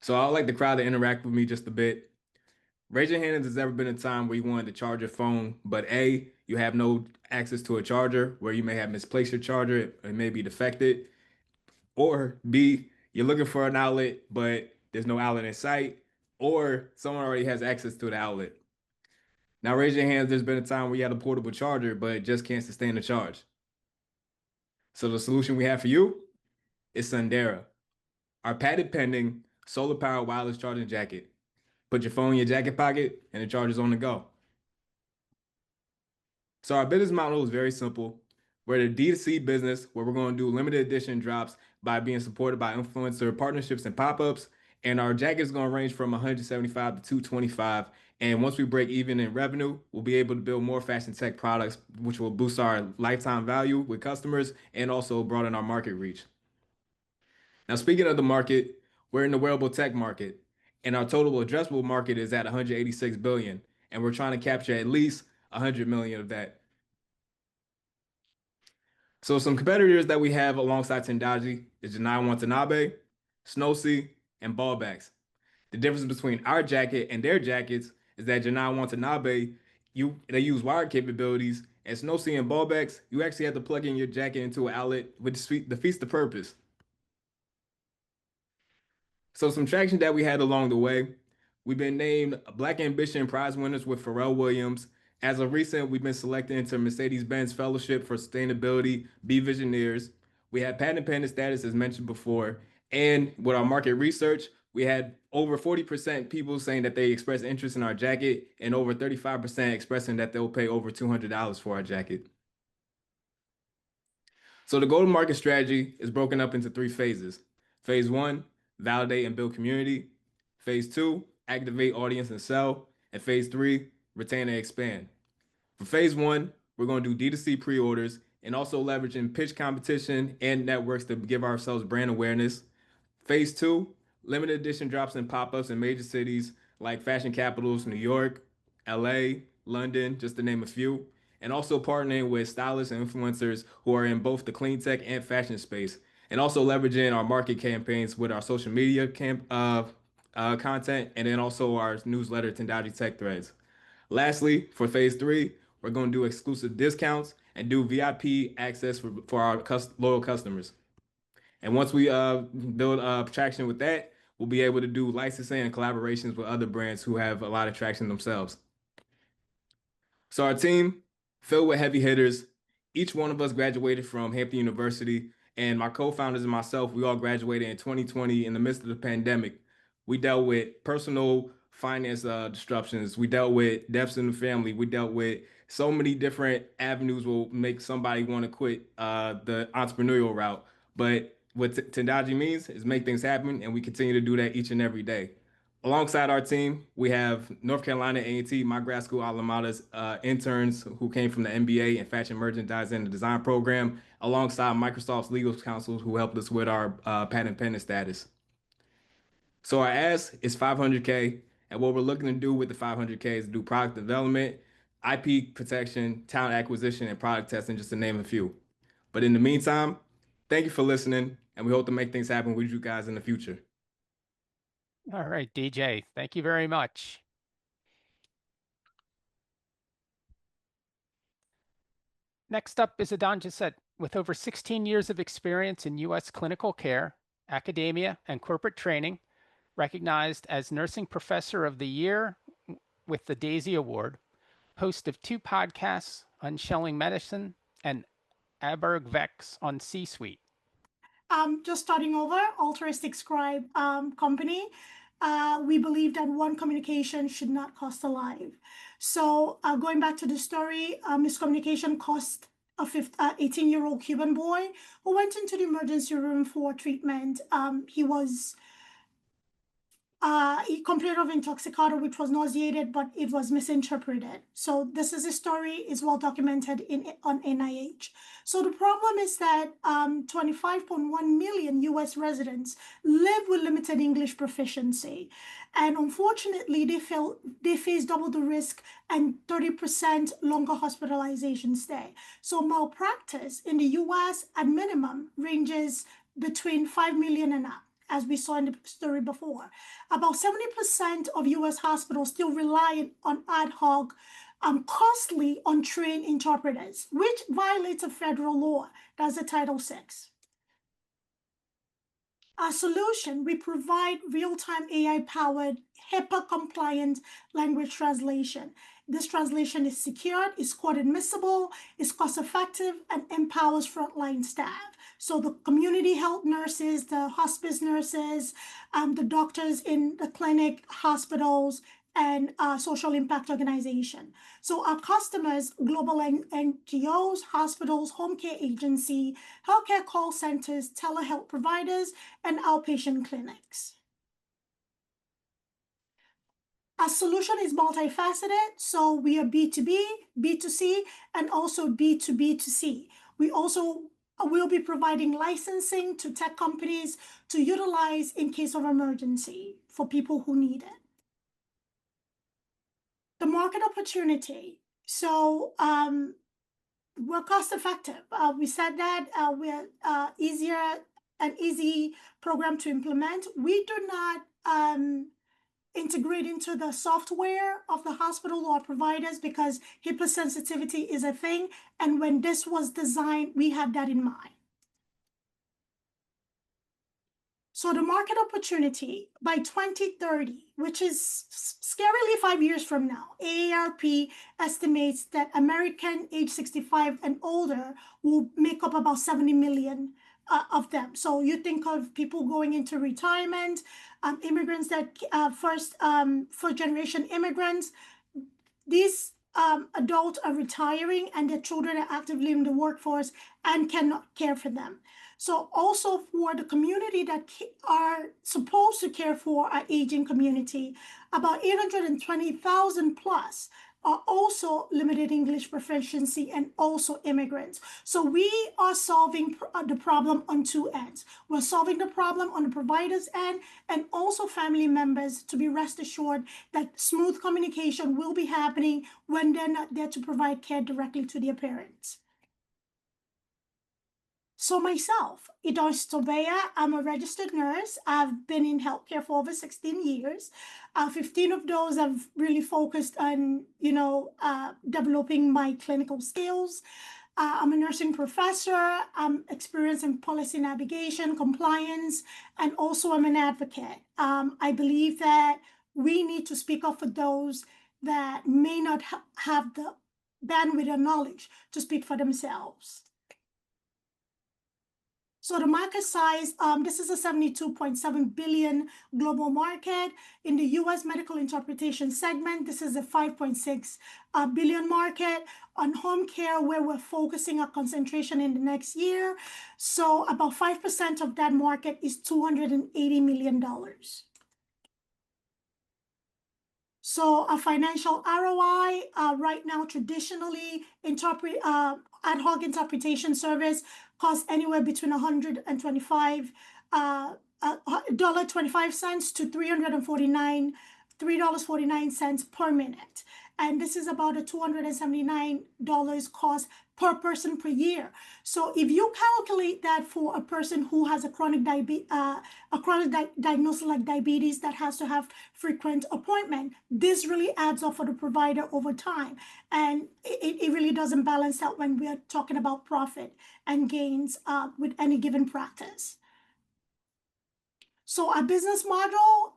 So I'd like the crowd to interact with me just a bit. Raise your hand if there's ever been a time where you wanted to charge your phone, but A, you have no access to a charger, where you may have misplaced your charger, it may be defected. Or B, you're looking for an outlet, but there's no outlet in sight, or someone already has access to the outlet. Now raise your hands, there's been a time where you had a portable charger, but it just can't sustain the charge. So the solution we have for you is Sundera, our patent pending solar powered wireless charging jacket. Put your phone in your jacket pocket and the charger's on the go. So our business model is very simple. We're a D2C business where we're going to do limited edition drops by being supported by influencer partnerships and pop-ups. And our jacket is going to range from 175 to 225. And once we break even in revenue, we'll be able to build more fashion tech products, which will boost our lifetime value with customers and also broaden our market reach. Now, speaking of the market, we're in the wearable tech market, and our total addressable market is at 186 billion, and we're trying to capture at least 100 million of that. So some competitors that we have alongside Tendaji is Janai Watanabe, Snowsea, and Ballbacks. The difference between our jacket and their jackets is that Janai Watanabe, they use wired capabilities, and Snowsea and Ballbacks, you actually have to plug in your jacket into an outlet, which defeats the purpose. So some traction that we had along the way, we've been named Black Ambition Prize winners with Pharrell Williams. As of recent, we've been selected into Mercedes-Benz Fellowship for Sustainability, Be Visionaries. We had patent pending status as mentioned before. And with our market research, we had over 40% people saying that they express interest in our jacket and over 35% expressing that they'll pay over $200 for our jacket. So the go-to-market strategy is broken up into 3 phases. Phase 1, validate and build community. Phase 2, activate audience and sell. And phase 3, retain and expand. For phase 1, we're going to do D2C pre-orders and also leveraging pitch competition and networks to give ourselves brand awareness. Phase 2, limited edition drops and pop-ups in major cities like fashion capitals, New York, LA, London, just to name a few, and also partnering with stylists and influencers who are in both the clean tech and fashion space, and also leveraging our market campaigns with our social media content, and then also our newsletter, Tendaji Tech Threads. Lastly, for phase three, we're going to do exclusive discounts and do VIP access for our loyal customers. And once we build traction with that, we'll be able to do licensing and collaborations with other brands who have a lot of traction themselves. So our team, filled with heavy hitters, each one of us graduated from Hampton University, and my co-founders and myself, we all graduated in 2020 in the midst of the pandemic. We dealt with personal finance disruptions. We dealt with deaths in the family. We dealt with so many different avenues will make somebody want to quit the entrepreneurial route. But what Tendaji means is make things happen, and we continue to do that each and every day. Alongside our team, we have North Carolina A&T, my grad school alma mater's interns who came from the MBA and fashion merchandising and design program, alongside Microsoft's legal counsel who helped us with our patent pending status. So our ask is 500K, and what we're looking to do with the 500K is do product development, IP protection, talent acquisition, and product testing, just to name a few. But in the meantime, thank you for listening, and we hope to make things happen with you guys in the future. All right, DJ, thank you very much. Next up is Adnan Jasset, with over 16 years of experience in U.S. clinical care, academia, and corporate training, recognized as Nursing Professor of the Year with the Daisy Award, host of 2 podcasts, Unshelling Medicine and Aberg Vex on C-Suite. Just starting over, Altruistic Scribe company. We believe that one communication should not cost a life. So going back to the story, miscommunication cost a 18-year-old Cuban boy who went into the emergency room for treatment. He complained of intoxicado, which was nauseated, but it was misinterpreted. So this is a story, is well documented on NIH. So the problem is that 25.1 million US residents live with limited English proficiency. And unfortunately, they face double the risk and 30% longer hospitalization stay. So malpractice in the US at minimum ranges between 5 million and up, as we saw in the story before. About 70% of US hospitals still rely on ad hoc, costly, untrained interpreters, which violates a federal law. That's the Title VI. Our solution, we provide real-time AI-powered, HIPAA-compliant language translation. This translation is secured, is court admissible, is cost-effective, and empowers frontline staff. So the community health nurses, the hospice nurses, the doctors in the clinic, hospitals, and social impact organization. So our customers, global NGOs, hospitals, home care agency, healthcare call centers, telehealth providers, and outpatient clinics. Our solution is multifaceted, so we are B2B, B2C, and also B2B2C. We also will be providing licensing to tech companies to utilize in case of emergency for people who need it. The market opportunity. So we're cost effective. We said that we're an easy program to implement. We do not integrate into the software of the hospital or providers because HIPAA sensitivity is a thing. And when this was designed, we had that in mind. So the market opportunity by 2030, which is scarily 5 years from now, AARP estimates that American age 65 and older will make up about 70 million of them. So you think of people going into retirement, immigrants that first generation immigrants. These adults are retiring and their children are actively in the workforce and cannot care for them. So also for the community that are supposed to care for our aging community, about 820,000 plus are also limited English proficiency and also immigrants. So we are solving the problem on two ends. We're solving the problem on the provider's end and also family members to be rest assured that smooth communication will be happening when they're not there to provide care directly to their parents. So myself, Idars Tobeya, I'm a registered nurse. I've been in healthcare for over 16 years. 15 of those I've really focused on, developing my clinical skills. I'm a nursing professor. I'm experienced in policy navigation, compliance, and also I'm an advocate. I believe that we need to speak up for those that may not have the bandwidth or knowledge to speak for themselves. So the market size, this is a 72.7 billion global market. In the US medical interpretation segment, this is a 5.6 billion market. On home care, where we're focusing our concentration in the next year. So about 5% of that market is $280 million. So a financial ROI right now, traditionally, ad hoc interpretation service costs anywhere between $125 to $3.49 per minute. And this is about a $279 cost per person per year. So if you calculate that for a person who has a chronic diagnosis like diabetes that has to have frequent appointment, this really adds up for the provider over time. And it really doesn't balance out when we're talking about profit and gains with any given practice. So our business model,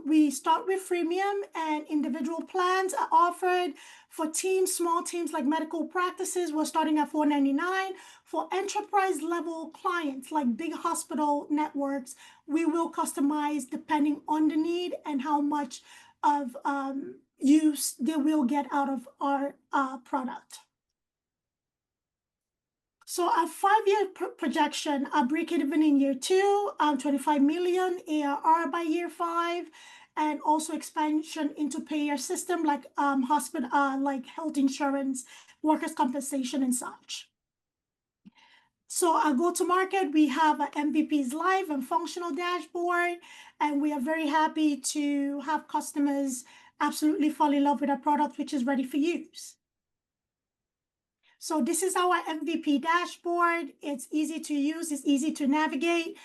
we start with freemium and individual plans are offered for teams, small teams like medical practices. We're starting at $4.99. For enterprise level clients like big hospital networks, we will customize depending on the need and how much of use they will get out of our product. So a 5-year projection, a break even in year 2, 25 million ARR by year 5, and also expansion into payer system like hospital, like health insurance, workers' compensation, and such. So our go-to-market, we have MVPs live and functional dashboard, and we are very happy to have customers absolutely fall in love with our product, which is ready for use. So this is our MVP dashboard. It's easy to use, it's easy to navigate.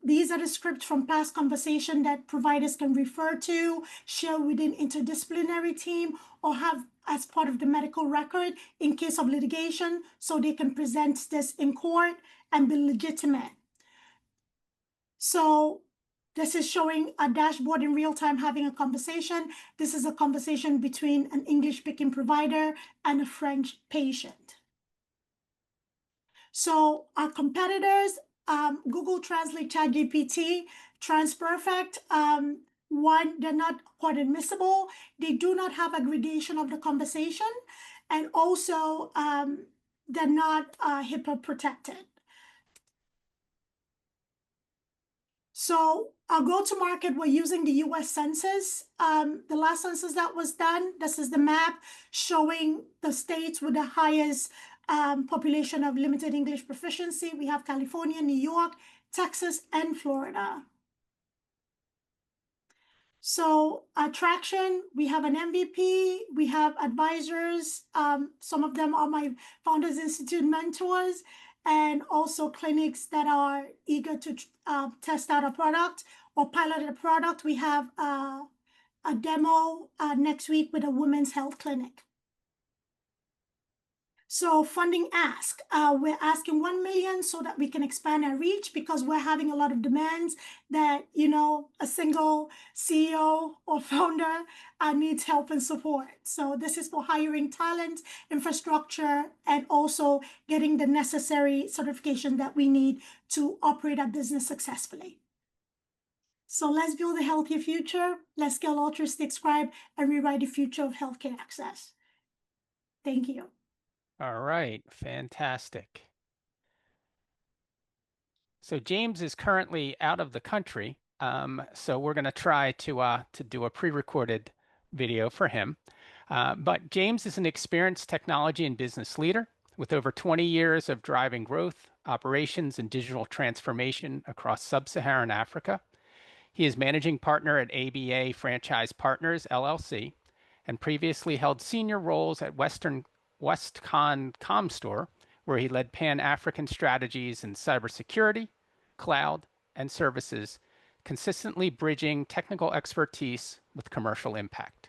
These are the scripts from past conversation that providers can refer to, share within interdisciplinary team, or have as part of the medical record in case of litigation, so they can present this in court and be legitimate. So this is showing a dashboard in real time having a conversation. This is a conversation between an English-speaking provider and a French patient. So our competitors, Google Translate, ChatGPT, TransPerfect, one, they're not quite admissible. They do not have aggregation of the conversation. And also, they're not HIPAA protected. So our go-to-market, we're using the US Census. The last census that was done, this is the map showing the states with the highest population of limited English proficiency. We have California, New York, Texas, and Florida. So attraction, we have an MVP, we have advisors. Some of them are my Founders Institute mentors, and also clinics that are eager to test out a product or pilot a product. We have a demo next week with a women's health clinic. So funding ask, we're asking 1 million so that we can expand our reach, because we're having a lot of demands that, a single CEO or founder needs help and support. So this is for hiring talent, infrastructure, and also getting the necessary certification that we need to operate our business successfully. So let's build a healthier future. Let's scale altruistic scribe and rewrite the future of healthcare access. Thank you. All right, fantastic. So James is currently out of the country, so we're going to try to do a pre-recorded video for him. But James is an experienced technology and business leader with over 20 years of driving growth, operations, and digital transformation across sub-Saharan Africa. He is managing partner at ABA Franchise Partners, LLC, and previously held senior roles at Westcon Comstore, where he led Pan-African strategies in cybersecurity, cloud, and services, consistently bridging technical expertise with commercial impact.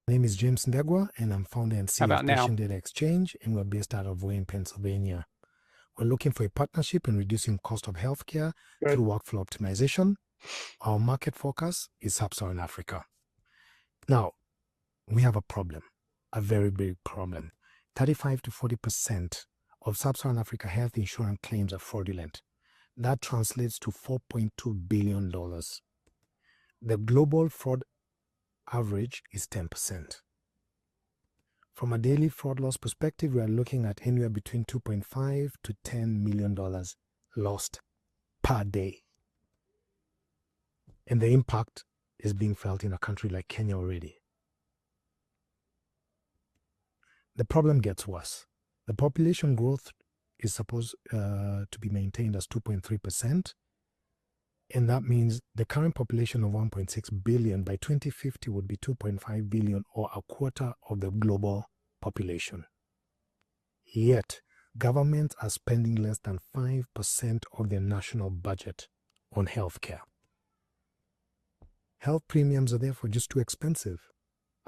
My name is James Ndegwa, and I'm founder and How CEO about of now? Patient Data Exchange, and we're based out of Wayne, Pennsylvania. We're looking for a partnership in reducing cost of healthcare through workflow optimization. Our market focus is Sub-Saharan Africa. Now, we have a problem, a very big problem. 35 to 40% of Sub-Saharan Africa health insurance claims are fraudulent. That translates to $4.2 billion. The global fraud average is 10%. From a daily fraud loss perspective, we are looking at anywhere between $2.5 to $10 million lost per day. And the impact is being felt in a country like Kenya already. The problem gets worse. The population growth is supposed to be maintained as 2.3%. And that means the current population of 1.6 billion by 2050 would be 2.5 billion, or a quarter of the global population. Yet, governments are spending less than 5% of their national budget on healthcare. Health premiums are therefore just too expensive.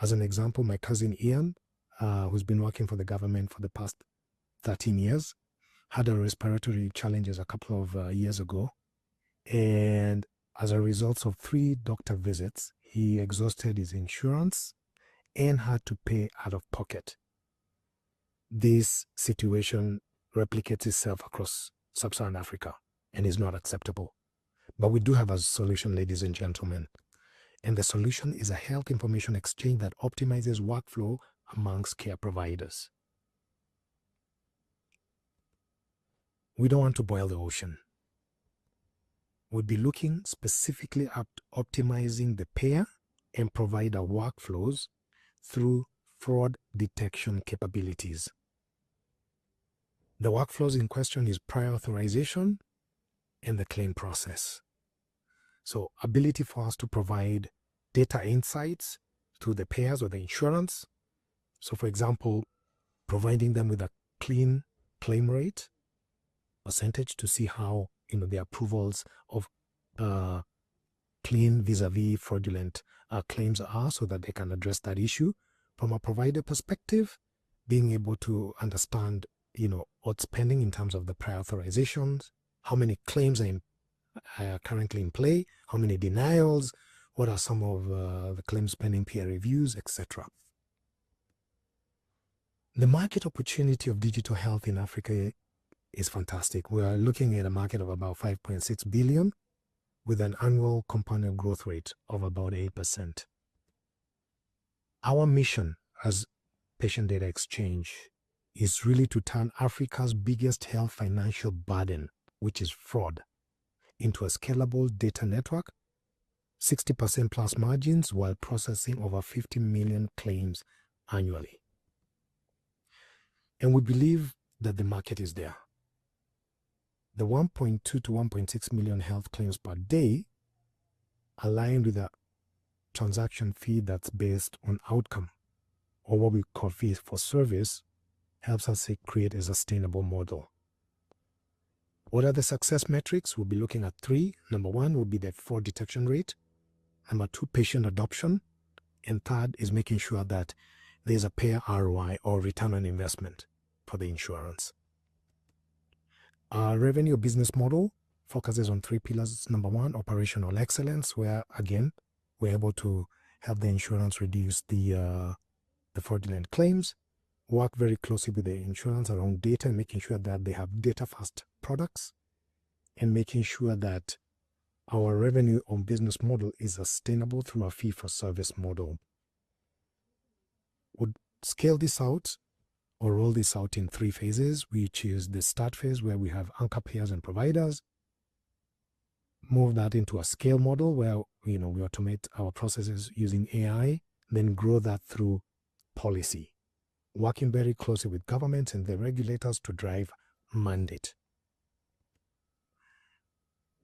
As an example, my cousin Ian, who's been working for the government for the past 13 years, had a respiratory challenges a couple of years ago. And as a result of 3 doctor visits, he exhausted his insurance and had to pay out of pocket. This situation replicates itself across Sub-Saharan Africa and is not acceptable. But we do have a solution, ladies and gentlemen. And the solution is a health information exchange that optimizes workflow amongst care providers. We don't want to boil the ocean. We'll be looking specifically at optimizing the payer and provider workflows through fraud detection capabilities. The workflows in question is prior authorization and the claim process. So, ability for us to provide data insights to the payers or the insurance. So, for example, providing them with a clean claim rate percentage to see how the approvals of clean vis-a-vis fraudulent claims are, so that they can address that issue. From a provider perspective, being able to understand what's pending in terms of the prior authorizations, how many claims are currently in play, how many denials, what are some of the claims pending peer reviews, etc. The market opportunity of digital health in Africa is fantastic. We are looking at a market of about 5.6 billion with an annual compounded growth rate of about 8%. Our mission as Patient Data Exchange is really to turn Africa's biggest health financial burden, which is fraud, into a scalable data network, 60% plus margins, while processing over 50 million claims annually. And we believe that the market is there. The 1.2 to 1.6 million health claims per day, aligned with a transaction fee that's based on outcome, or what we call fee for service, helps us create a sustainable model. What are the success metrics? We'll be looking at 3. Number 1 will be the fraud detection rate. Number 2, patient adoption. And 3rd is making sure that there's a payer ROI, or return on investment, for the insurance. Our revenue business model focuses on 3 pillars. Number 1, operational excellence, where again, we're able to help the insurance reduce the fraudulent claims, work very closely with the insurance around data, and making sure that they have data-fast products, and making sure that our revenue on business model is sustainable through a fee-for-service model. We'll scale this out or roll this out in 3 phases, which is the start phase, where we have anchor payers and providers. move that into a scale model where we automate our processes using AI, then grow that through policy, working very closely with governments and the regulators to drive mandate.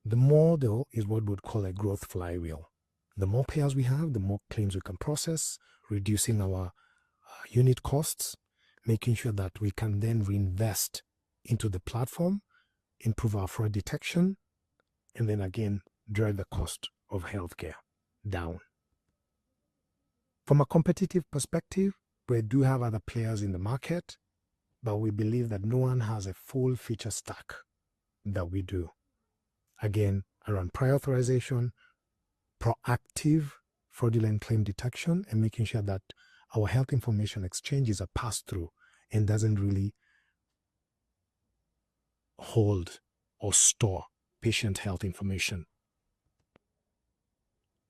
The model is what we'd call a growth flywheel. The more payers we have, the more claims we can process, reducing our unit costs, making sure that we can then reinvest into the platform, improve our fraud detection, and then again, drive the cost of healthcare down. From a competitive perspective, we do have other players in the market, but we believe that no one has a full feature stack that we do. Again, around prior authorization, proactive fraudulent claim detection, and making sure that our health information exchange is a pass-through and doesn't really hold or store patient health information.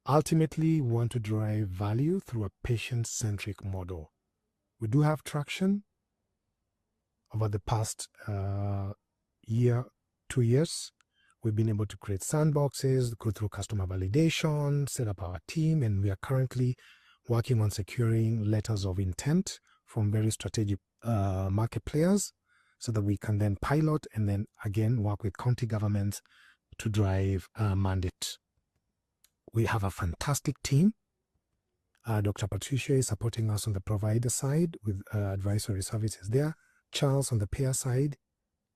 Ultimately, we want to drive value through a patient-centric model. We do have traction over the past year, 2 years. We've been able to create sandboxes, go through customer validation, set up our team, and we are currently working on securing letters of intent from very strategic market players so that we can then pilot and then again work with county governments to drive mandate. We have a fantastic team. Dr. Patricia is supporting us on the provider side with advisory services there. Charles on the payer side.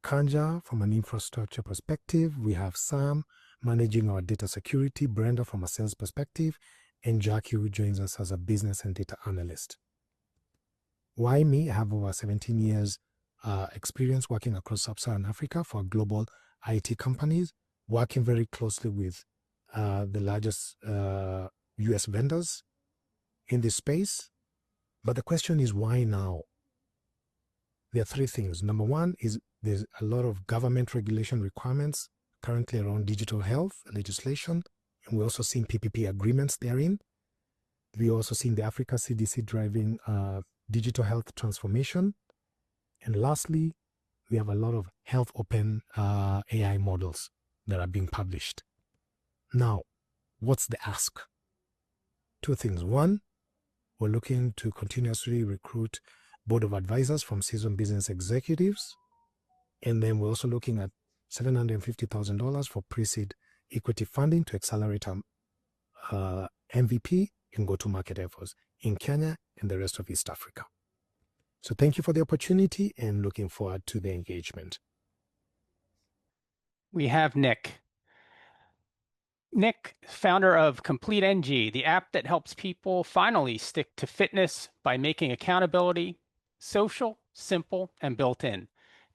Kanja from an infrastructure perspective. We have Sam managing our data security. Brenda from a sales perspective. And Jackie, who joins us as a business and data analyst. Why me? I have over 17 years experience working across Sub-Saharan Africa for global IT companies, working very closely with the largest US vendors in this space. But the question is, why now? There are three things. Number one is there's a lot of government regulation requirements currently around digital health legislation, and we're also seeing PPP agreements therein. We're also seeing the Africa CDC driving digital health transformation. And lastly, we have a lot of health open AI models that are being published. Now, what's the ask? Two things. One, we're looking to continuously recruit board of advisors from seasoned business executives. And then we're also looking at $750,000 for pre-seed equity funding to accelerate our MVP and go-to-market efforts in Kenya and the rest of East Africa. So thank you for the opportunity and looking forward to the engagement. We have Nick. Nick, founder of Complete NG, the app that helps people finally stick to fitness by making accountability social, simple, and built in.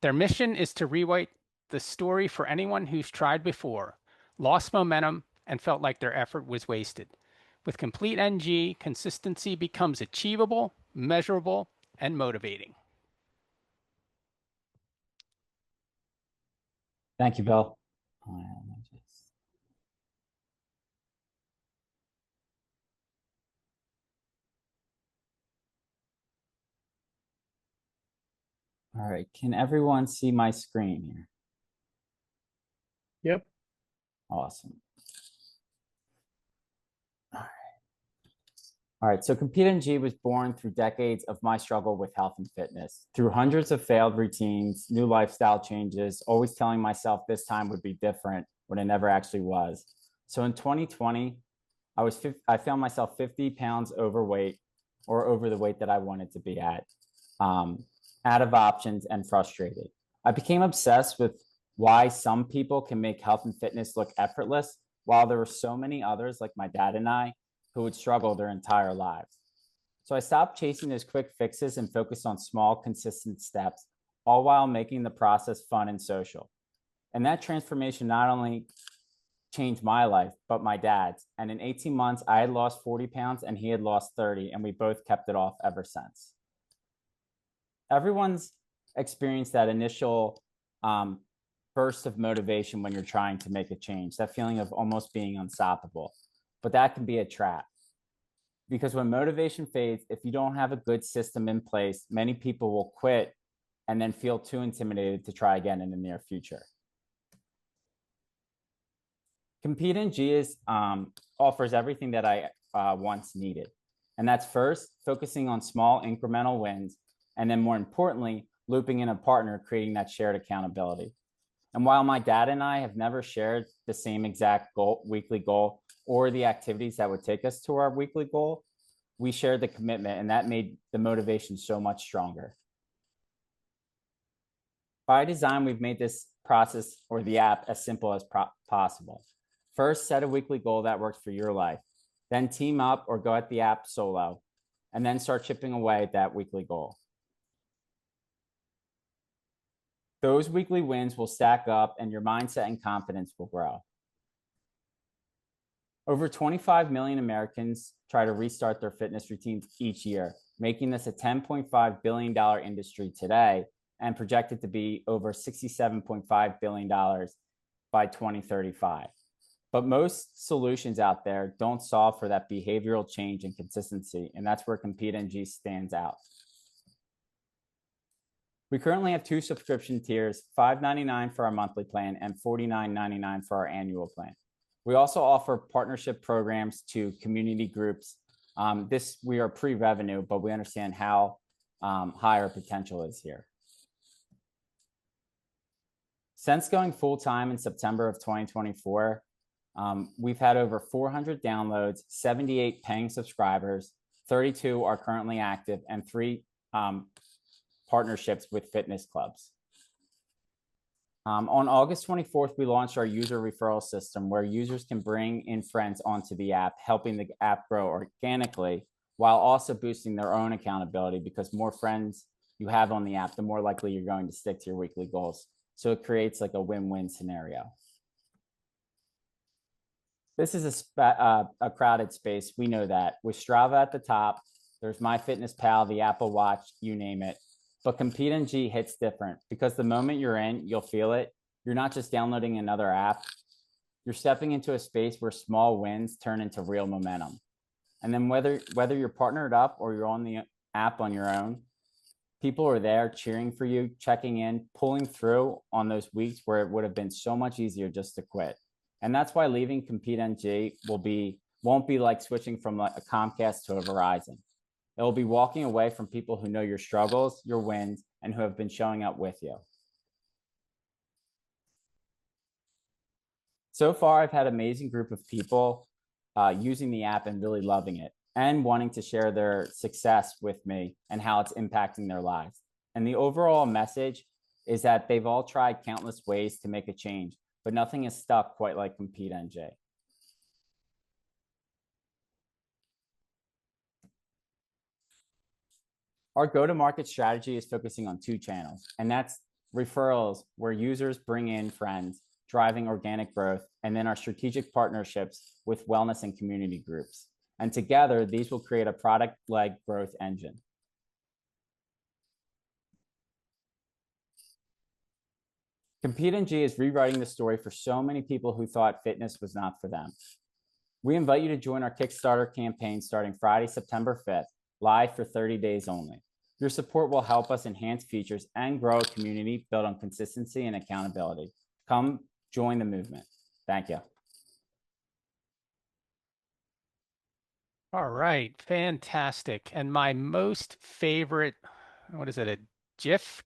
Their mission is to rewrite the story for anyone who's tried before, lost momentum, and felt like their effort was wasted. With Complete NG, consistency becomes achievable, measurable, and motivating. Thank you, Bill. All right, can everyone see my screen here? Yep. Awesome. All right, so Complete NG was born through decades of my struggle with health and fitness, through hundreds of failed routines, new lifestyle changes, always telling myself this time would be different when it never actually was. So in 2020, I found myself 50 pounds overweight or over the weight that I wanted to be at, out of options and frustrated. I became obsessed with why some people can make health and fitness look effortless, while there were so many others like my dad and I who would struggle their entire lives. So I stopped chasing those quick fixes and focused on small, consistent steps, all while making the process fun and social. And that transformation not only changed my life, but my dad's. And in 18 months, I had lost 40 pounds and he had lost 30, and we both kept it off ever since. Everyone's experienced that initial burst of motivation when you're trying to make a change, that feeling of almost being unstoppable. But that can be a trap, because when motivation fades, if you don't have a good system in place, many people will quit and then feel too intimidated to try again in the near future. Compete in G offers everything that I once needed. And that's first, focusing on small incremental wins, and then more importantly, looping in a partner, creating that shared accountability. And while my dad and I have never shared the same exact weekly goal, or the activities that would take us to our weekly goal, we shared the commitment, and that made the motivation so much stronger. By design, we've made this process or the app as simple as possible. First, set a weekly goal that works for your life. Then team up or go at the app solo, and then start chipping away at that weekly goal. Those weekly wins will stack up and your mindset and confidence will grow. Over 25 million Americans try to restart their fitness routines each year, making this a $10.5 billion industry today and projected to be over $67.5 billion by 2035. But most solutions out there don't solve for that behavioral change and consistency, and that's where Compete NG stands out. We currently have 2 subscription tiers, $5.99 for our monthly plan and $49.99 for our annual plan. We also offer partnership programs to community groups. We are pre-revenue, but we understand how high our potential is here. Since going full-time in September of 2024, we've had over 400 downloads, 78 paying subscribers, 32 are currently active, and 3 partnerships with fitness clubs. On August 24th, we launched our user referral system where users can bring in friends onto the app, helping the app grow organically while also boosting their own accountability, because more friends you have on the app, the more likely you're going to stick to your weekly goals. So it creates like a win-win scenario. This is a crowded space. We know that. With Strava at the top, there's MyFitnessPal, the Apple Watch, you name it. But Compete NG hits different because the moment you're in, you'll feel it. You're not just downloading another app. You're stepping into a space where small wins turn into real momentum. And then whether you're partnered up or you're on the app on your own, people are there cheering for you, checking in, pulling through on those weeks where it would have been so much easier just to quit. And that's why leaving Compete NG won't be like switching from like a Comcast to a Verizon. It will be walking away from people who know your struggles, your wins, and who have been showing up with you. So far, I've had an amazing group of people using the app and really loving it and wanting to share their success with me and how it's impacting their lives. And the overall message is that they've all tried countless ways to make a change, but nothing is stuck quite like Compete NG. Our go-to-market strategy is focusing on 2 channels, and that's referrals, where users bring in friends, driving organic growth, and then our strategic partnerships with wellness and community groups. And together, these will create a product-led growth engine. Compete NG is rewriting the story for so many people who thought fitness was not for them. We invite you to join our Kickstarter campaign starting Friday, September 5th, live for 30 days only. Your support will help us enhance features and grow a community built on consistency and accountability. Come join the movement. Thank you. All right, fantastic. And my most favorite, what is it, a GIF?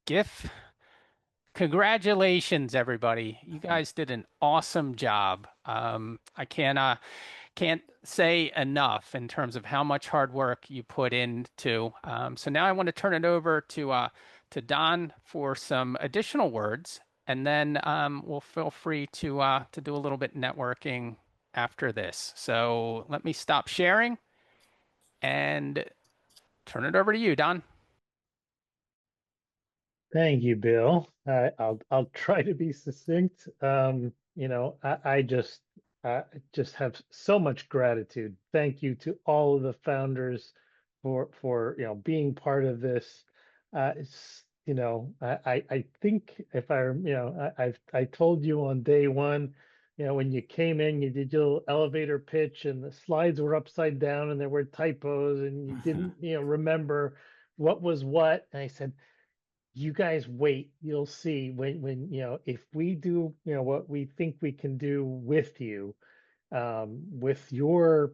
Congratulations, everybody. You guys did an awesome job. I can't say enough in terms of how much hard work you put into. So now I want to turn it over to Don for some additional words, and then we'll feel free to do a little bit networking after this. So let me stop sharing and turn it over to you, Don. Thank you, Bill. I'll try to be succinct. I just have so much gratitude. Thank you to all of the founders for being part of this. I think if I told you on day one, when you came in, you did your elevator pitch and the slides were upside down and there were typos and you didn't remember what was what. And I said, you guys wait, you'll see when if we do what we think we can do with you, with your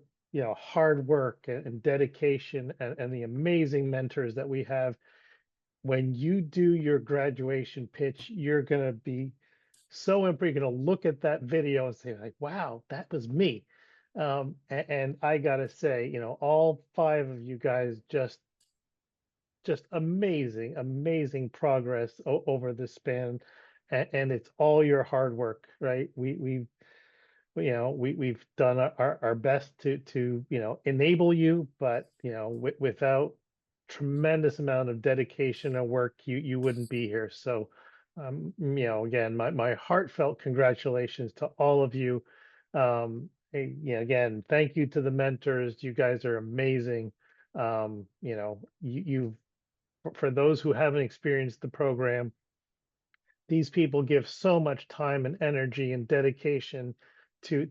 hard work and dedication and the amazing mentors that we have. When you do your graduation pitch, you're gonna be so you're gonna look at that video and say like, wow, that was me. And I gotta say, all 5 of you guys just amazing progress over the span, and it's all your hard work, right? We've done our best to enable you, but without tremendous amount of dedication and work, you wouldn't be here. So again, my heartfelt congratulations to all of you. Again, thank you to the mentors. You guys are amazing. You've for those who haven't experienced the program, these people give so much time and energy and dedication to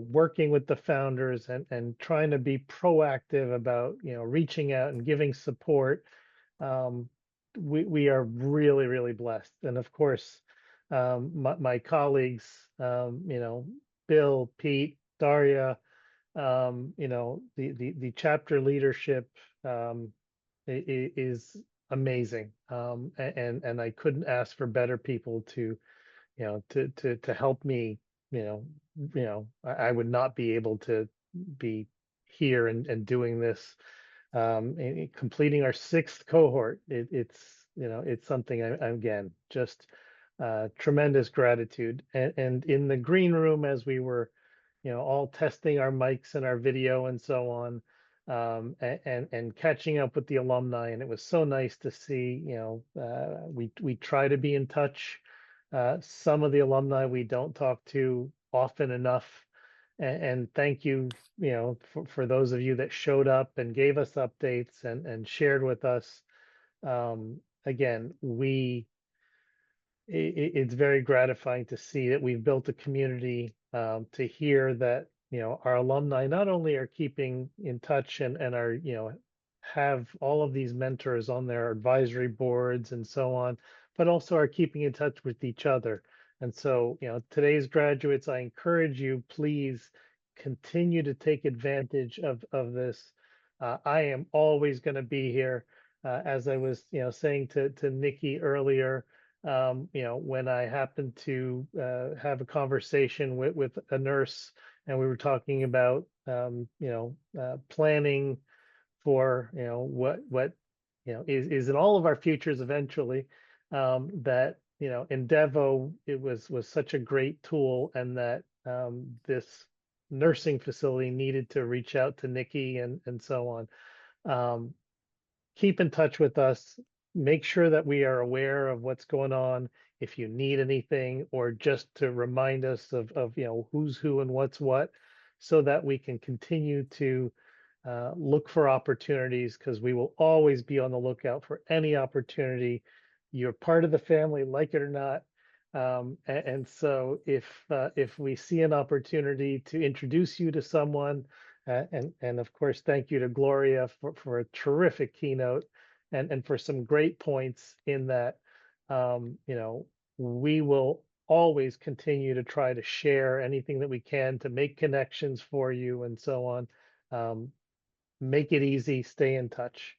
working with the founders and trying to be proactive about reaching out and giving support. We are really blessed, and of course, my colleagues, Bill, Pete, Daria, the chapter leadership is amazing, and I couldn't ask for better people to to help me. I would not be able to be here and doing this, completing our 6th cohort. It's something again, just tremendous gratitude. And in the green room, as we were all testing our mics and our video and so on, and catching up with the alumni, and it was so nice to see. We try to be in touch. Some of the alumni we don't talk to often enough, and thank you, for those of you that showed up and gave us updates and shared with us. Again, it's very gratifying to see that we've built a community, to hear that our alumni not only are keeping in touch and are have all of these mentors on their advisory boards and so on, but also are keeping in touch with each other. And so today's graduates, I encourage you, please continue to take advantage of this. I am always going to be here, as I was saying to Nikki earlier. When I happened to have a conversation with a nurse, and we were talking about planning for what is in all of our futures eventually, that Endeavo, it was such a great tool, and that this nursing facility needed to reach out to Nikki and so on. Keep in touch with us. Make sure that we are aware of what's going on. If you need anything, or just to remind us of who's who and what's what, so that we can continue to look for opportunities, because we will always be on the lookout for any opportunity. You're part of the family, like it or not. And so if we see an opportunity to introduce you to someone, and of course, thank you to Gloria for a terrific keynote, and for some great points in that. We will always continue to try to share anything that we can to make connections for you and so on. Make it easy, stay in touch.